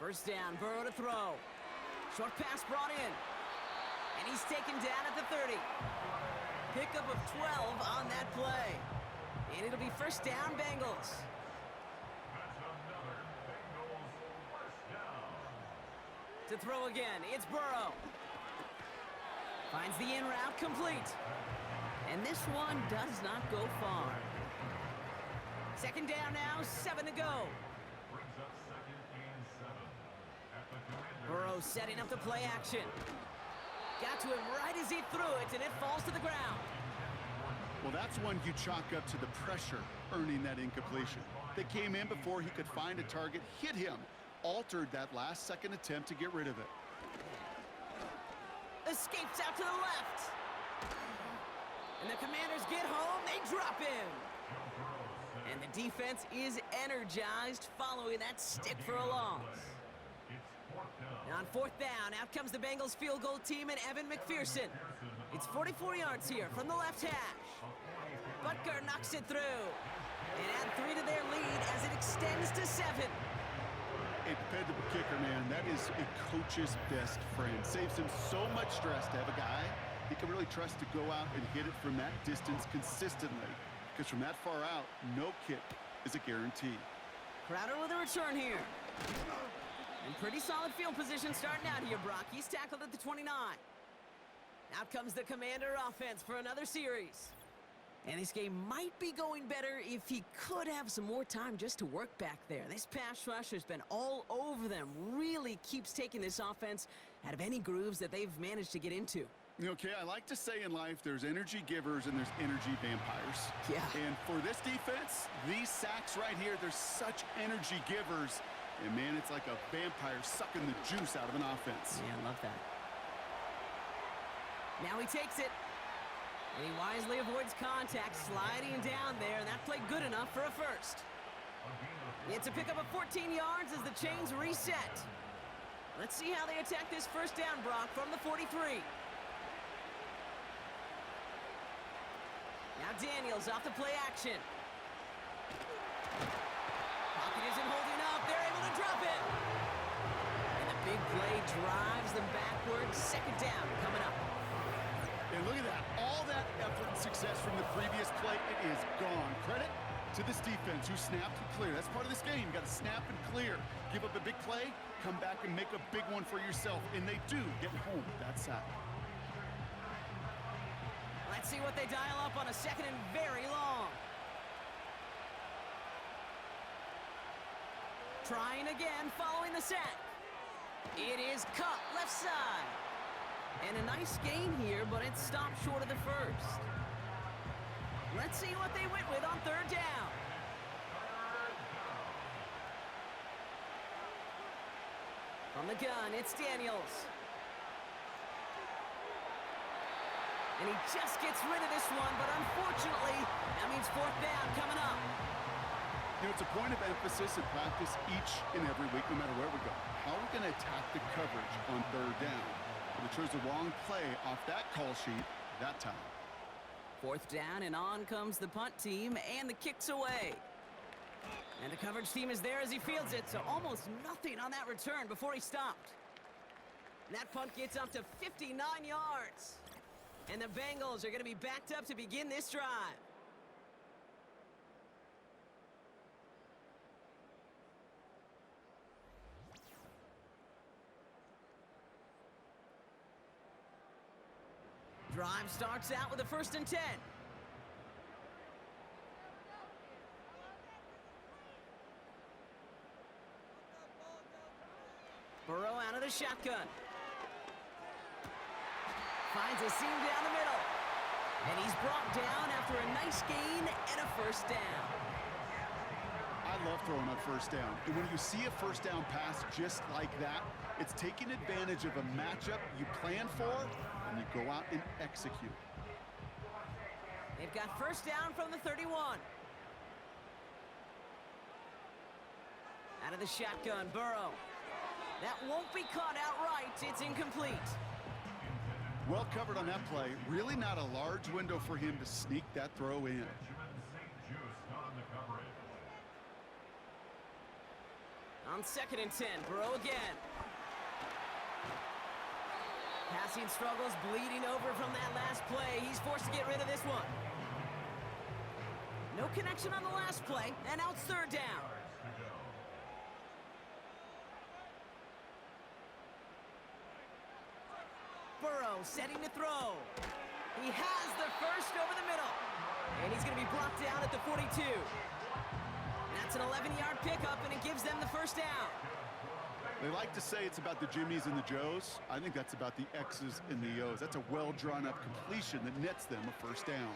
1st down, Burrow to throw. Short pass brought in. And he's taken down at the 30. Pickup of 12 on that play. And it'll be 1st down, Bengals. To throw again, it's Burrow. Finds the in route complete. And this one does not go far. 2nd down now, 7 to go. Burrow setting up the play action. Got to him right as he threw it, and it falls to the ground. Well, that's one you chalk up to the pressure earning that incompletion. They came in before he could find a target, hit him, altered that last-second attempt to get rid of it. Escapes out to the left. And the Commanders get home, they drop him. And the defense is energized following that stick for a loss. Now on 4th down, out comes the Bengals field goal team and Evan McPherson. It's 44 yards here from the left hash. Butker knocks it through. And add 3 to their lead as it extends to 7. A dependable kicker, man. That is a coach's best friend. Saves him so much stress to have a guy he can really trust to go out and hit it from that distance consistently. Because from that far out, no kick is a guarantee. Crowder with a return here. And pretty solid field position starting out here, Brock. He's tackled at the 29. Out comes the Commander offense for another series. And this game might be going better if he could have some more time just to work back there. This pass rush has been all over them. Really keeps taking this offense out of any grooves that they've managed to get into. Okay, I like to say in life there's energy givers and there's energy vampires. Yeah. And for this defense, these sacks right here, they're such energy givers. And, man, it's like a vampire sucking the juice out of an offense. Yeah, I love that. Now he takes it. And he wisely avoids contact, sliding down there, and that played good enough for a first. It's a pickup of 14 yards as the chains reset. Let's see how they attack this 1st down, Brock, from the 43. Now Daniels off the play action. Pocket isn't holding up. They're able to drop it. And the big play drives them backwards. 2nd down coming up. And look at that. All that effort and success from the previous play, it is gone. Credit to this defense who snapped and clear. That's part of this game. You got to snap and clear. Give up a big play, come back and make a big one for yourself. And they do get home that sack. Let's see what they dial up on a 2nd and very long. Trying again following the sack. It is cut left side. And a nice gain here, but it stopped short of the first. Let's see what they went with on 3rd down. From the gun, it's Daniels. And he just gets rid of this one, but unfortunately, that means 4th down coming up. You know, it's a point of emphasis in practice each and every week, no matter where we go. How are we going to attack the coverage on 3rd down? But they chose the wrong play off that call sheet that time. 4th down, and on comes the punt team, and the kick's away. And the coverage team is there as he fields it, so almost nothing on that return before he stopped. And that punt gets up to 59 yards. And the Bengals are going to be backed up to begin this drive. Drive starts out with a 1st and 10. Burrow out of the shotgun. Finds a seam down the middle. And he's brought down after a nice gain and a 1st down. I love throwing on 1st down. And when you see a 1st down pass just like that, it's taking advantage of a matchup you plan for, and you go out and execute. They They've got first down from the 31. Out of the shotgun, Burrow. That won't be caught outright. It's incomplete. Well covered on that play. Really not a large window for him to sneak that throw in. On 2nd and 10, Burrow again. Passing struggles bleeding over from that last play. He's forced to get rid of this one. No connection on the last play, and now it's 3rd down. Burrow setting to throw. He has the first over the middle. And he's going to be blocked down at the 42. That's an 11-yard pickup, and it gives them the first down. They like to say it's about the Jimmies and the Joes. I think that's about the X's and the O's. That's a well-drawn-up completion that nets them a first down.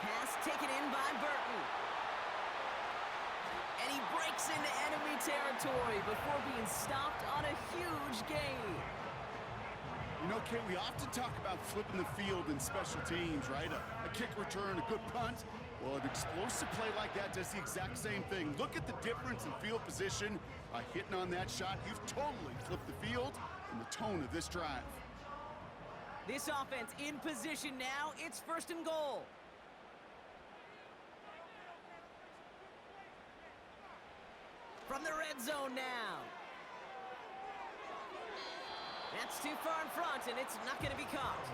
Pass taken in by Burton. And he breaks into enemy territory before being stopped on a huge gain. You know, Kate, we often talk about flipping the field in special teams, right? A kick return, a good punt. Well, an explosive play like that does the exact same thing. Look at the difference in field position. By hitting on that shot, you've totally flipped the field and the tone of this drive. This offense in position now. It's 1st and goal. From the red zone now. That's too far in front, and it's not going to be caught.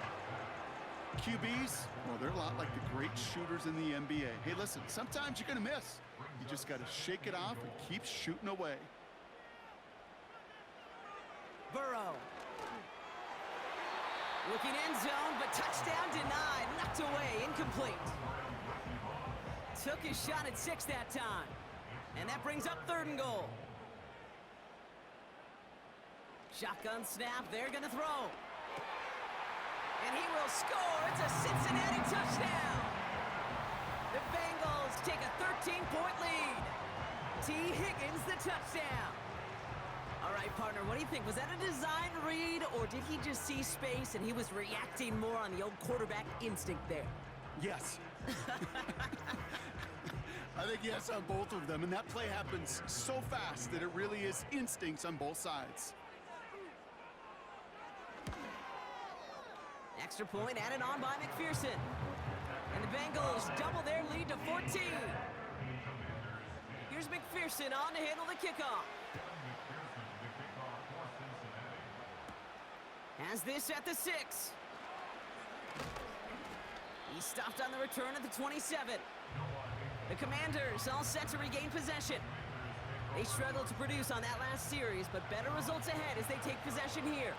QBs, well, they're a lot like the great shooters in the NBA. Hey, listen, sometimes you're going to miss. You just got to shake it off and keep shooting away. Burrow. Looking end zone, but touchdown denied. Knocked away, incomplete. Took his shot at 6 that time. And that brings up 3rd and goal. Shotgun snap, they're gonna throw. And he will score. It's a Cincinnati touchdown. The Bengals take a 13-point lead. T. Higgins the touchdown. All right, partner, what do you think? Was that a design read, or did he just see space and he was reacting more on the old quarterback instinct there? Yes. I think yes on both of them, and that play happens so fast that it really is instincts on both sides. Extra point added on by McPherson. And the Bengals double their lead to 14. Here's McPherson on to handle the kickoff. Has this at the 6. He's stopped on the return at the 27. The Commanders all set to regain possession. They struggled to produce on that last series, but better results ahead as they take possession here.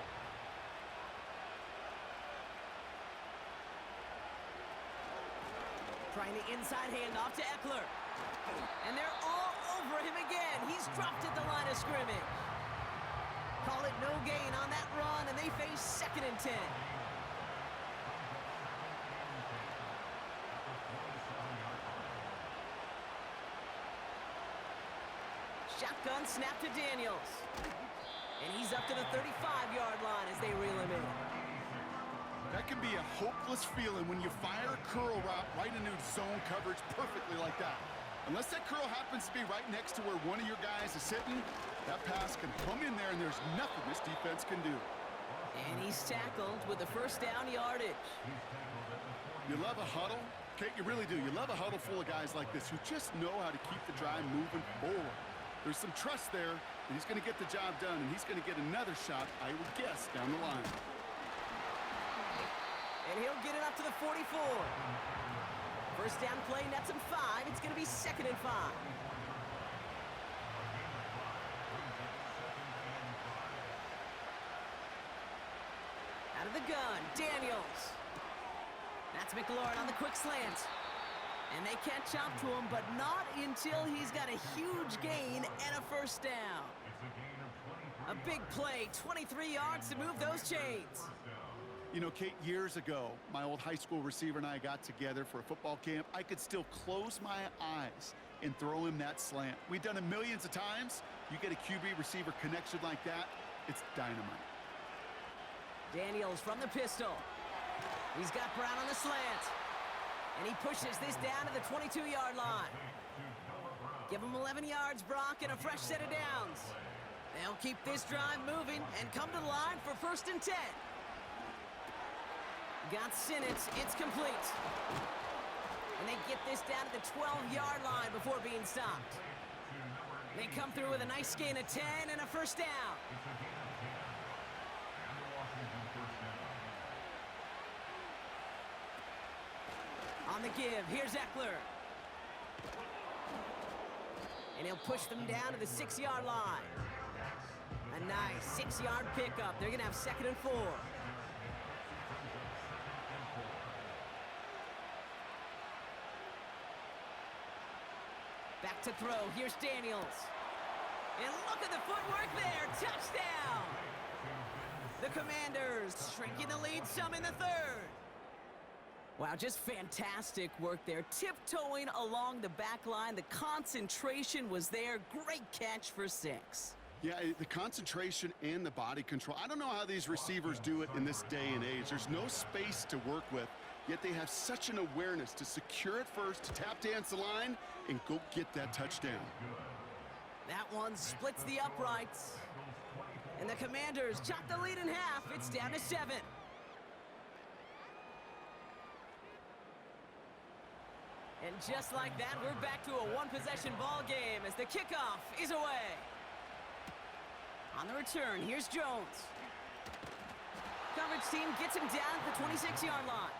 Trying the inside handoff to Eckler. And they're all over him again. He's dropped at the line of scrimmage. Call it no gain on that run, and they face 2nd and 10. Shotgun snap to Daniels. And he's up to the 35-yard line as they reel him in. That can be a hopeless feeling when you fire a curl route right into zone coverage perfectly like that. Unless that curl happens to be right next to where one of your guys is sitting, that pass can hum in there and there's nothing this defense can do. And he's tackled with the first down yardage. You love a huddle? Kate, you really do. You love a huddle full of guys like this who just know how to keep the drive moving forward. There's some trust there that he's going to get the job done, and he's going to get another shot, I would guess, down the line. And he'll get it up to the 44. First down play nets him 5. It's going to be 2nd and 5. Out of the gun, Daniels. That's McLaurin on the quick slant. And they catch up to him, but not until he's got a huge gain and a first down. A big play, 23 yards to move those chains. You know, Kate, years ago, my old high school receiver and I got together for a football camp. I could still close my eyes and throw him that slant. We've done it millions of times. You get a QB receiver connection like that, it's dynamite. Daniels from the pistol. He's got Brown on the slant. And he pushes this down to the 22-yard line. Give him 11 yards, Brock, and a fresh set of downs. They'll keep this drive moving and come to the line for 1st and 10. Got Sinnott. It's complete. And they get this down to the 12-yard line before being stopped. They come through with a nice gain of 10 and a first down. On the give, here's Eckler. And he'll push them down to the 6-yard line. A nice 6-yard pickup. They're going to have 2nd and 4. Back to throw. Here's Daniels. And look at the footwork there. Touchdown! The Commanders shrinking the lead some in the 3rd. Wow, just fantastic work there. Tiptoeing along the back line. The concentration was there. Great catch for 6. Yeah, the concentration and the body control. I don't know how these receivers do it in this day and age. There's no space to work with, yet they have such an awareness to secure it first, to tap dance the line, and go get that touchdown. That one splits the uprights. And the Commanders chop the lead in half. It's down to 7. And just like that, we're back to a one-possession ball game as the kickoff is away. On the return, here's Jones. Coverage team gets him down at the 26-yard line.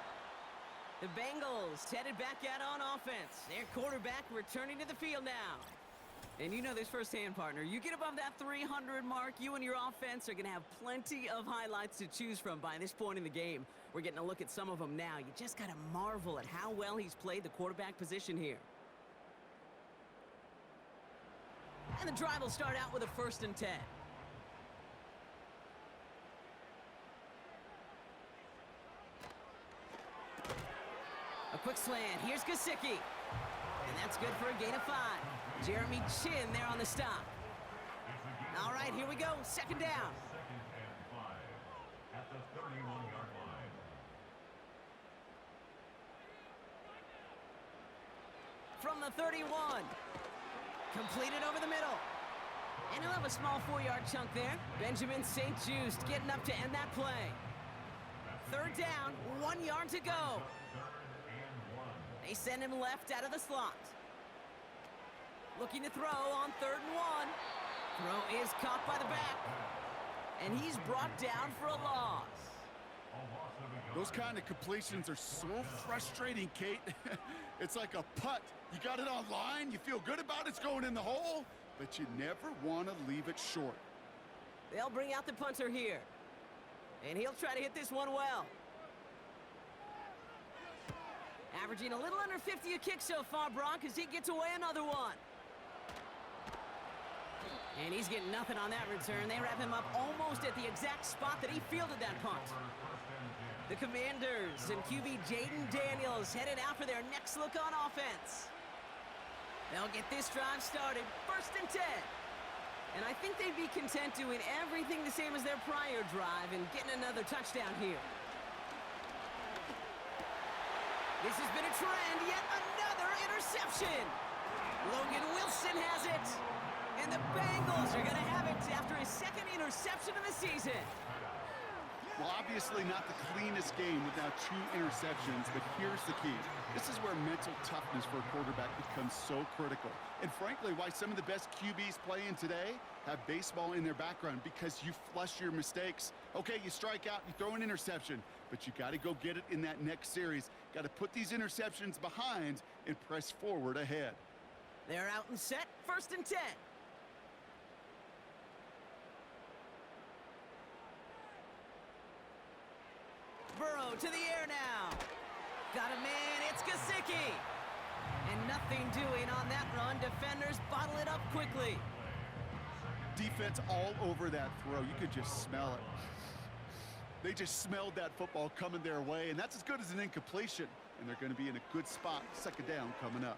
The Bengals headed back out on offense. Their quarterback returning to the field now. And you know this firsthand, partner. You get above that 300 mark, you and your offense are going to have plenty of highlights to choose from by this point in the game. We're getting a look at some of them now. You just got to marvel at how well he's played the quarterback position here. And the drive will start out with a 1st and 10. A quick slant. Here's Gesicki. And that's good for a gain of 5. Jeremy Chin there on the stop. All right, here we go. 2nd down. At the 31-yard line. From the 31. Completed over the middle. And he'll have a small 4-yard chunk there. Benjamin St. Just getting up to end that play. 3rd down, 1 yard to go. They send him left out of the slot. Looking to throw on 3rd and 1. Throw is caught by the back. And he's brought down for a loss. Those kind of completions are so frustrating, Kate. It's like a putt. You got it on line, you feel good about it's going in the hole, but you never want to leave it short. They'll bring out the punter here. And he'll try to hit this one well. Averaging a little under 50 a kick so far, Brock, as he gets away another one. And he's getting nothing on that return. They wrap him up almost at the exact spot that he fielded that punt. The Commanders and QB Jaden Daniels headed out for their next look on offense. They'll get this drive started, 1st and 10. And I think they'd be content doing everything the same as their prior drive and getting another touchdown here. This has been a trend, yet another interception. Logan Wilson has it. And the Bengals are going to have it after his 2nd interception of the season. Well, obviously not the cleanest game without 2 interceptions, but here's the key. This is where mental toughness for a quarterback becomes so critical. And frankly, why some of the best QBs playing today have baseball in their background, because you flush your mistakes. Okay, you strike out, you throw an interception, but you got to go get it in that next series. Got to put these interceptions behind and press forward ahead. They're out and set, 1st and 10. Burrow to the air now. Got a man, it's Gesicki. And nothing doing on that run. Defenders bottle it up quickly. Defense all over that throw. You could just smell it. They just smelled that football coming their way, and that's as good as an incompletion. And they're going to be in a good spot. 2nd down coming up.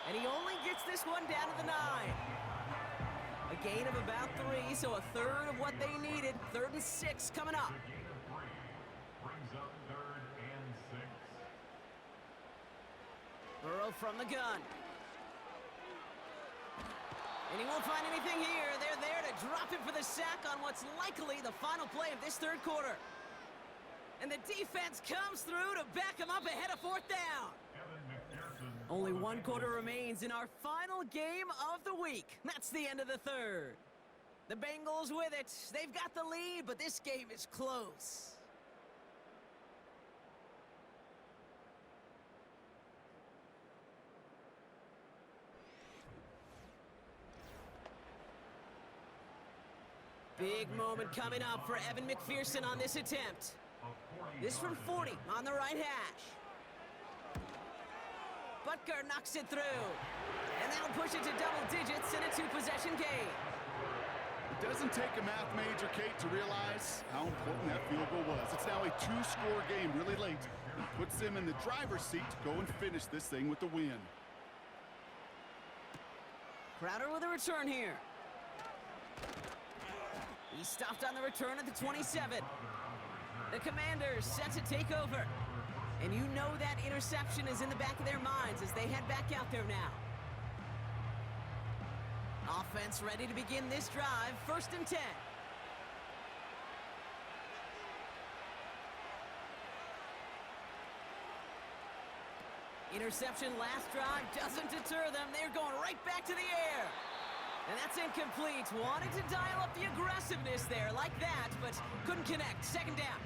And he only gets this one down to the 9. A gain of about 3, so a 3rd of what they needed. 3rd and 6 coming up. from the gun. And he won't find anything here. They're there to drop him for the sack on what's likely the final play of this third quarter. And the defense comes through to back him up ahead of fourth down. Only one quarter remains in our final game of the week. That's the end of the third. The Bengals with it. They've got the lead, but this game is close. Big moment coming up for Evan McPherson on this attempt. This from 40 on the right hash. Butker knocks it through. And that'll push it to double digits in a two-possession game. It doesn't take a math major, Kate, to realize how important that field goal was. It's now a two-score game really late and puts them in the driver's seat to go and finish this thing with the win. Crowder with a return here. He stopped on the return at the 27. The Commanders set to take over. And you know that interception is in the back of their minds as they head back out there now. Offense ready to begin this drive. 1st and 10. Interception last drive doesn't deter them. They're going right back to the air. And that's incomplete. Wanted to dial up the aggressiveness there like that, but couldn't connect. 2nd down.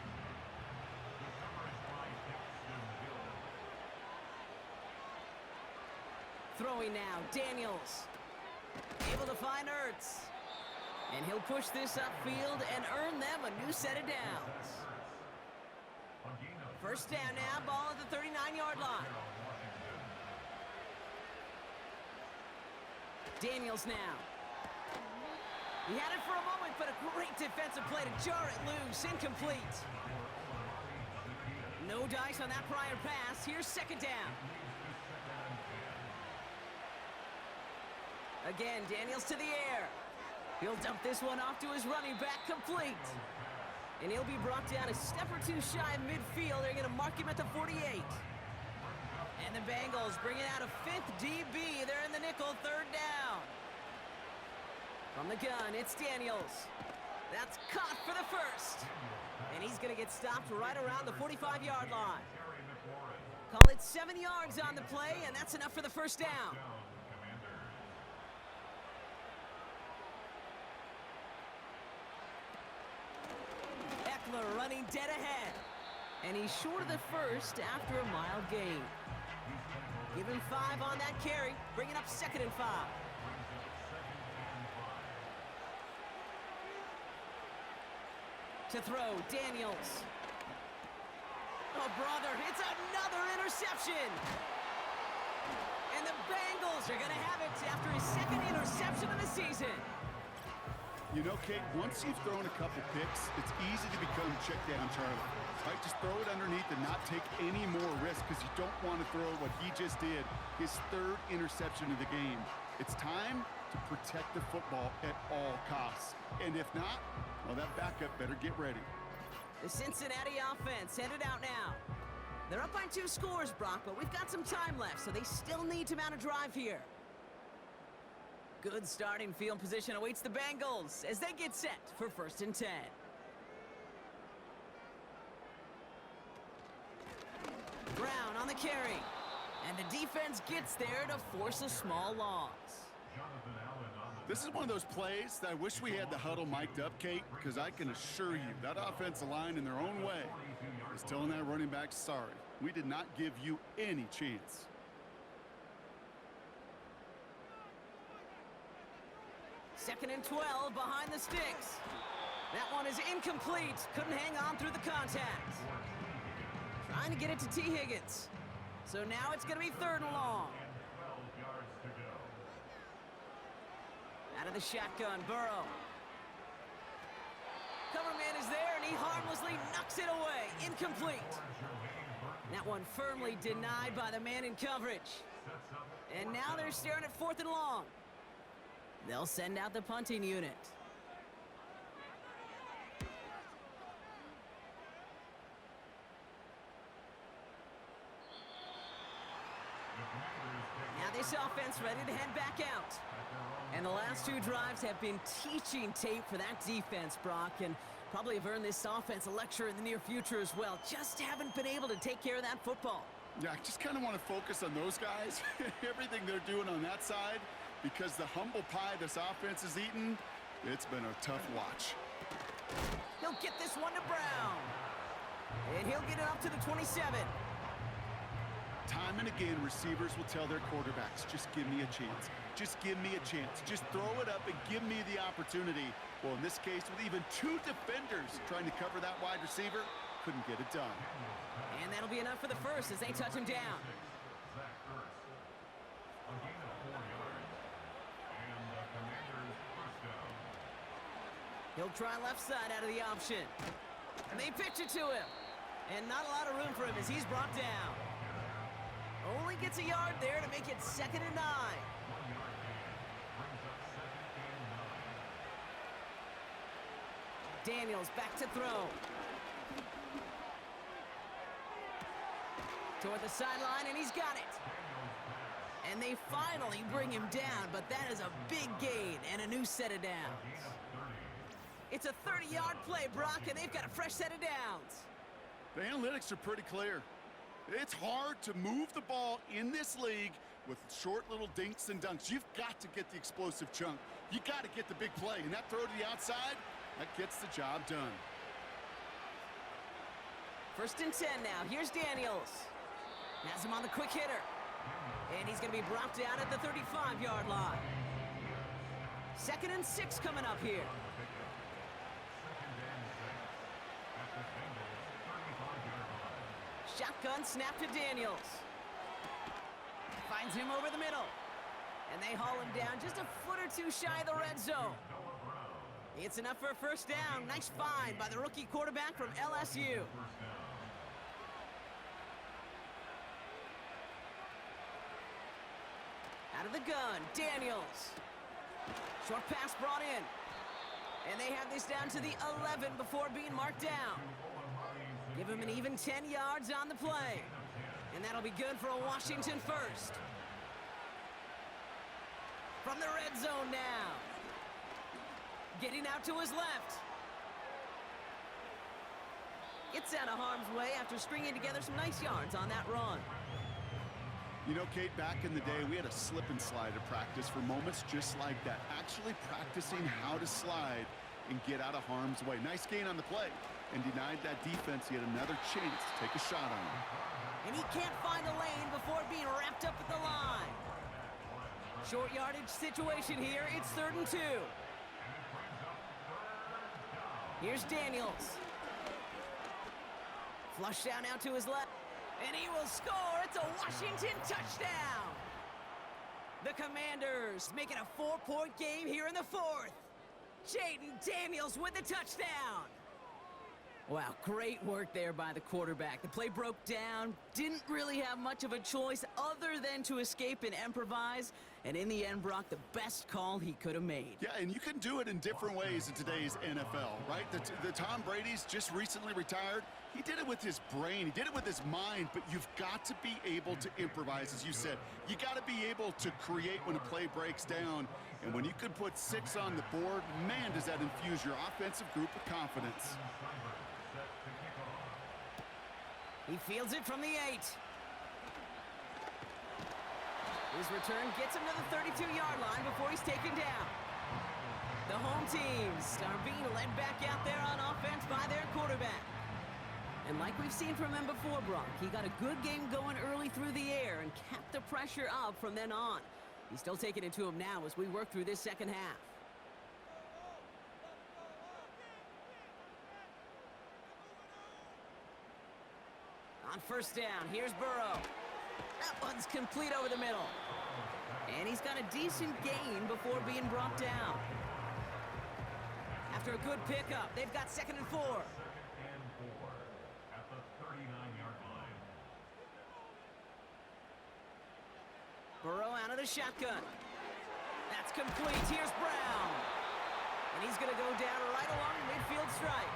Throwing now, Daniels. Able to find Ertz. And he'll push this upfield and earn them a new set of downs. 1st down now, ball at the 39-yard line. Daniels now. He had it for a moment, but a great defensive play to jar it loose. Incomplete. No dice on that prior pass. Here's 2nd down. Again, Daniels to the air. He'll dump this one off to his running back, complete. And he'll be brought down a step or two shy of midfield. They're going to mark him at the 48. And the Bengals bringing out a 5th DB. They're in the nickel, 3rd down. From the gun, it's Daniels. That's caught for the 1st. And he's going to get stopped right around the 45-yard line. Call it 7 yards on the play, and that's enough for the 1st down. Eckler running dead ahead. And he's short of the 1st after a mild gain. Give him 5 on that carry, bringing up 2nd and 5. To throw, Daniels. Oh, brother, it's another interception. And the Bengals are going to have it after his 2nd interception of the season. You know, Kate, once you've thrown a couple picks, it's easy to become check down Charlie. Right? Just throw it underneath and not take any more risk because you don't want to throw what he just did, his 3rd interception of the game. It's time to protect the football at all costs. And if not, well, that backup better get ready. The Cincinnati offense headed out now. They're up by 2 scores, Brock, but we've got some time left, so they still need to mount a drive here. Good starting field position awaits the Bengals as they get set for 1st and 10. Brown on the carry. And the defense gets there to force a small loss. This is one of those plays that I wish we had the huddle mic'd up, Kate, because I can assure you that offensive line in their own way is telling that running back, sorry, we did not give you any chance. Second and 12 behind the sticks. That one is incomplete. Couldn't hang on through the contact. Trying to get it to T. Higgins. So now it's going to be 3rd and long. Out of the shotgun, Burrow. Cover man is there, and he harmlessly knocks it away. Incomplete. That one firmly denied by the man in coverage. And now they're staring at 4th and long. They'll send out the punting unit. offense ready to head back out. And the last 2 drives have been teaching tape for that defense, Brock, and probably have earned this offense a lecture in the near future as well. Just haven't been able to take care of that football. Yeah, I just kind of want to focus on those guys, everything they're doing on that side, because the humble pie this offense is eating, it's been a tough watch. He'll get this one to Brown. And he'll get it up to the 27. Time and again, receivers will tell their quarterbacks, just give me a chance. Just give me a chance. Just throw it up and give me the opportunity. Well, in this case, with even 2 defenders trying to cover that wide receiver, couldn't get it done. And that'll be enough for the first as they touch him down. A gain of 4 yards. And the Commanders first down. He'll try left side out of the option. And they pitch it to him. And not a lot of room for him as he's brought down. Only gets a yard there to make it 2nd and 9. Daniels back to throw. Toward the sideline, and he's got it. And they finally bring him down, but that is a big gain and a new set of downs. It's a 30-yard play, Brock, and they've got a fresh set of downs. The analytics are pretty clear. It's hard to move the ball in this league with short little dinks and dunks. You've got to get the explosive chunk. You got to get the big play, and that throw to the outside, that gets the job done. 1st and 10 now. Here's Daniels. Has him on the quick hitter. And he's going to be brought down at the 35-yard line. 2nd and 6 coming up here. Shotgun snap to Daniels. Finds him over the middle. And they haul him down just a foot or 2 shy of the red zone. It's enough for a first down. Nice find by the rookie quarterback from LSU. Out of the gun, Daniels. Short pass brought in. And they have this down to the 11 before being marked down. Give him an even 10 yards on the play. And that'll be good for a Washington first. From the red zone now. Getting out to his left. Gets out of harm's way after stringing together some nice yards on that run. You know, Kate, back in the day, we had a slip and slide at practice for moments just like that. Actually practicing how to slide and get out of harm's way. Nice gain on the play. And denied that defense yet another chance to take a shot on him. And he can't find a lane before being wrapped up at the line. Short yardage situation here. It's 3rd and 2. Here's Daniels. Flush down out to his left. And he will score. It's a Washington touchdown. The Commanders make it a 4-point game here in the 4th. Jaden Daniels with the touchdown. Wow, great work there by the quarterback. The play broke down, didn't really have much of a choice other than to escape and improvise. And in the end, Brock, the best call he could have made. Yeah, and you can do it in different ways in today's NFL, right? The Tom Brady's just recently retired. He did it with his brain. He did it with his mind, but you've got to be able to improvise, as you said. You got to be able to create when a play breaks down. And when you can put 6 on the board, man, does that infuse your offensive group with confidence. He fields it from the 8. His return gets him to the 32-yard line before he's taken down. The home teams are being led back out there on offense by their quarterback. And like we've seen from him before, Brock, he got a good game going early through the air and kept the pressure up from then on. He's still taking it to him now as we work through this second half. On first down, here's Burrow. That one's complete over the middle. And he's got a decent gain before being brought down. After a good pickup, they've got 2nd and 4. At the 39-yard line. Burrow out of the shotgun. That's complete. Here's Brown. And he's going to go down right along the midfield stripe.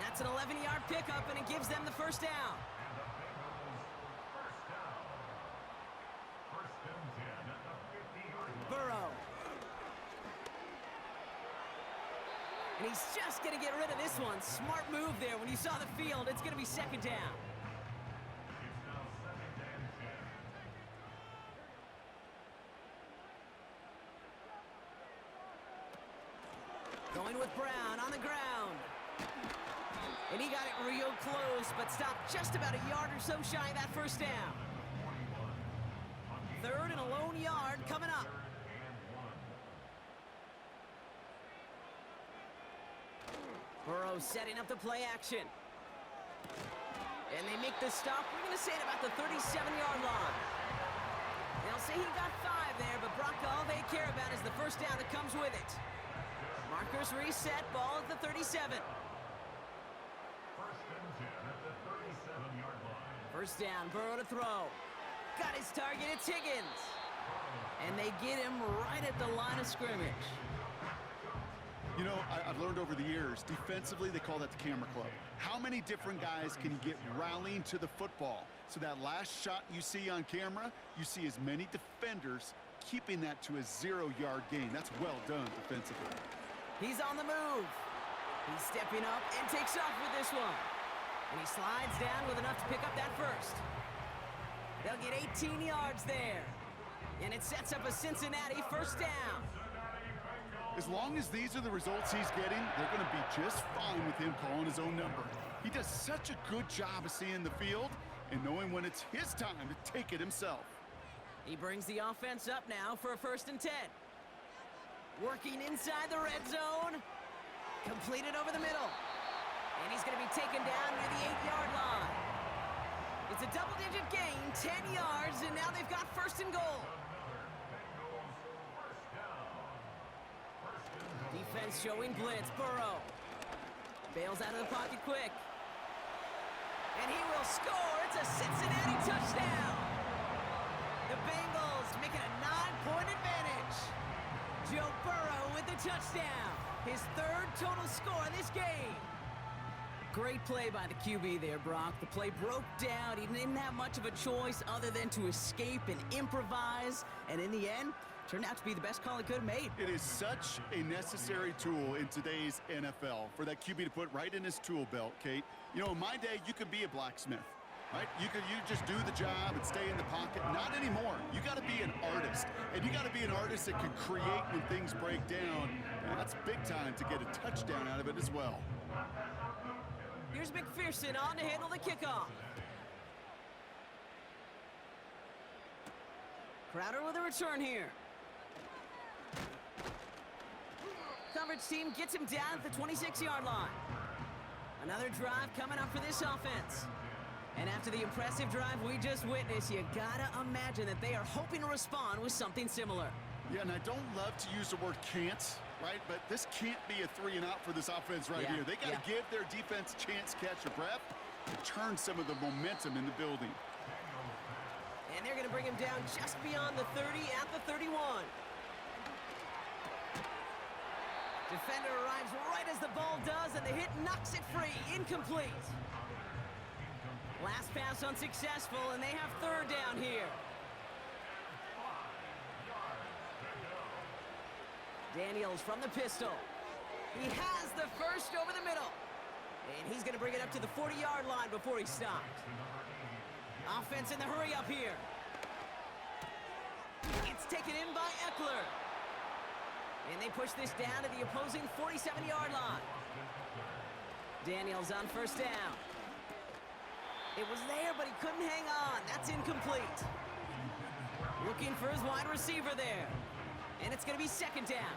That's an 11-yard pickup, and it gives them the first down. And the Bengals first down. 1st and 10. And he's just going to get rid of this one. Smart move there. When you saw the field, it's going to be second down. It's now second and 10. Going with Brown on the ground. And he got it real close, but stopped just about a yard or so shy of that first down. Third and a lone yard coming up. Burrow setting up the play action. And they make the stop. We're going to say it about the 37-yard line. They'll say he got 5 there, but Brock, all they care about is the first down that comes with it. Markers reset, ball at the 37. First and 10 at the 37-yard line. First down, Burrow to throw. Got his target, it's Higgins. And they get him right at the line of scrimmage. You know, I've learned over the years, defensively, they call that the camera club. How many different guys can get rallying to the football? So that last shot you see on camera, you see as many defenders keeping that to a 0-yard gain. That's well done defensively. He's on the move. He's stepping up and takes off with this one. And he slides down with enough to pick up that first. They'll get 18 yards there. And it sets up a Cincinnati first down. As long as these are the results he's getting, they're going to be just fine with him calling his own number. He does such a good job of seeing the field and knowing when it's his time to take it himself. He brings the offense up now for a first and 10. Working inside the red zone. Completed over the middle. And he's going to be taken down near the 8-yard line. It's a double-digit gain, 10 yards, and now they've got first and goal. Defense showing blitz. Burrow bails out of the pocket quick. And he will score. It's a Cincinnati touchdown. The Bengals making a 9-point advantage. Joe Burrow with the touchdown. His third total score this game. Great play by the QB there, Brock. The play broke down. He didn't have much of a choice other than to escape and improvise. And in the end, turned out to be the best call he could have made. It is such a necessary tool in today's NFL for that QB to put right in his tool belt, Kate. You know, in my day, you could be a blacksmith, right? You just do the job and stay in the pocket. Not anymore. You got to be an artist, and you got to be an artist that can create when things break down. And that's big time to get a touchdown out of it as well. Here's McPherson on to handle the kickoff. Crowder with a return here. Coverage team gets him down at the 26-yard line. Another drive coming up for this offense. And after the impressive drive we just witnessed, you gotta imagine that they are hoping to respond with something similar. Yeah, and I don't love to use the word can't, right? But this can't be a 3-and-out for this offense right here. They got to give their defense a chance to catch a breath and turn some of the momentum in the building. And they're going to bring him down just beyond the 30 at the 31. Defender arrives right as the ball does, and the hit knocks it free. Incomplete. Last pass unsuccessful, and they have third down here. Daniels from the pistol. He has the first over the middle. And he's going to bring it up to the 40-yard line before he stopped. Offense in the hurry up here. It's taken in by Eckler. And they push this down to the opposing 47-yard line. Daniels on first down. It was there, but he couldn't hang on. That's incomplete. Looking for his wide receiver there. And it's going to be second down.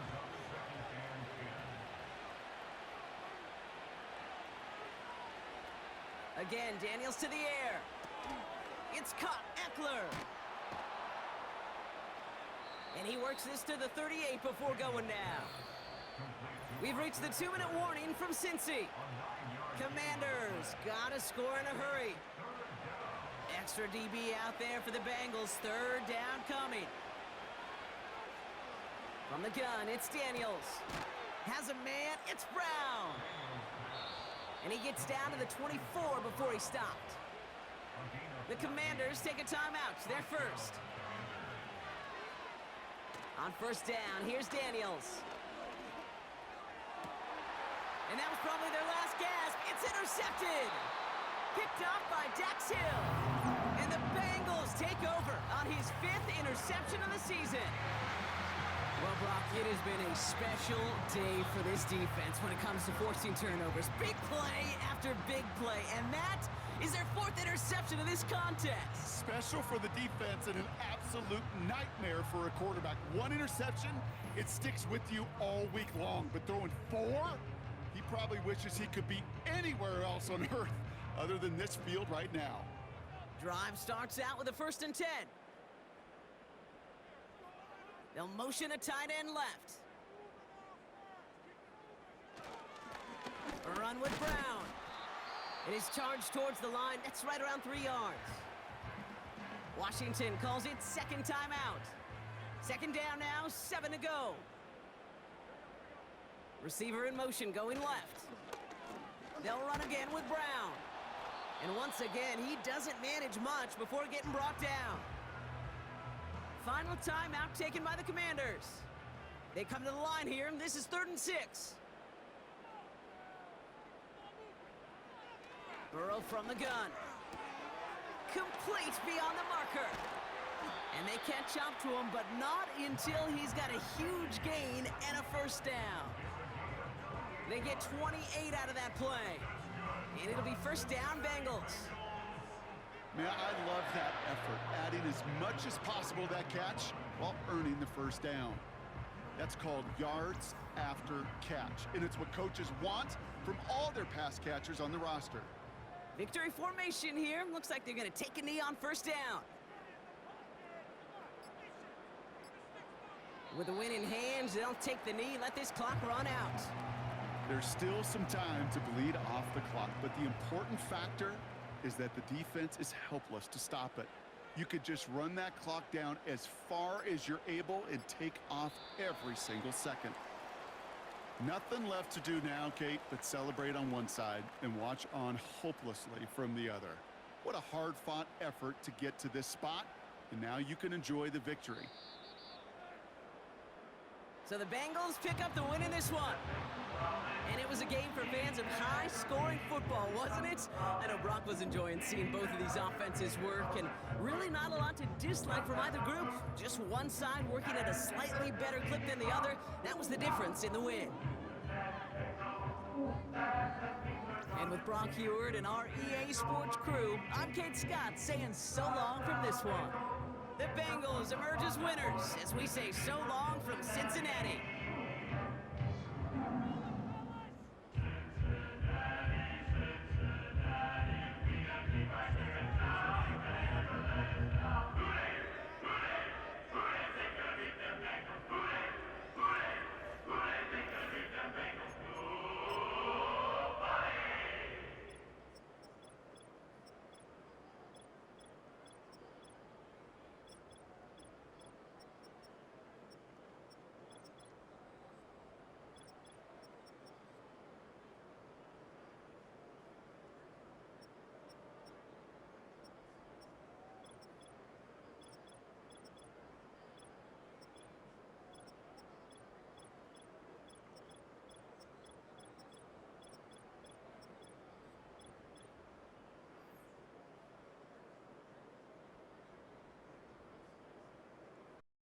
Again, Daniels to the air. It's caught, Eckler. And he works this to the 38 before going down. We've reached the 2-minute warning from Cincy. Commanders gotta score in a hurry. Extra DB out there for the Bengals. Third down coming. From the gun, it's Daniels. Has a man, it's Brown. And he gets down to the 24 before he stopped. The Commanders take a timeout. They're first. On first down, here's Daniels. And that was probably their last gasp. It's intercepted. Picked off by Dax Hill. And the Bengals take over on his 5th interception of the season. Well, Brock, it has been a special day for this defense when it comes to forcing turnovers. Big play after big play, and that is their 4th interception of this contest. Special for the defense and an absolute nightmare for a quarterback. 1 interception, it sticks with you all week long, but throwing 4, he probably wishes he could be anywhere else on earth other than this field right now. Drive starts out with a 1st and 10. They'll motion a tight end left. A run with Brown. It is charged towards the line. That's right around 3 yards. Washington calls it 2nd timeout. 2nd down now, 7 to go. Receiver in motion going left. They'll run again with Brown. And once again, he doesn't manage much before getting brought down. Final timeout taken by the Commanders. They come to the line here, and this is 3rd and 6. Burrow from the gun. Complete beyond the marker. And they catch up to him, but not until he's got a huge gain and a 1st down. They get 28 out of that play. And it'll be 1st down, Bengals. Man, I love that effort, adding as much as possible to that catch while earning the 1st down. That's called yards after catch, and it's what coaches want from all their pass catchers on the roster. Victory formation here. Looks like they're going to take a knee on 1st down. With the win in hand, they'll take the knee, let this clock run out. There's still some time to bleed off the clock, but the important factor is that the defense is helpless to stop it. You could just run that clock down as far as you're able and take off every single second. Nothing left to do now, Kate, but celebrate on one side and watch on hopelessly from the other. What a hard-fought effort to get to this spot, and now you can enjoy the victory. So the Bengals pick up the win in this one. And it was a game for fans of high-scoring football, wasn't it? I know Brock was enjoying seeing both of these offenses work, and really not a lot to dislike from either group. Just one side working at a slightly better clip than the other. That was the difference in the win. And with Brock Heward and our EA Sports crew, I'm Kate Scott saying so long from this one. The Bengals emerge as winners as we say so long from Cincinnati.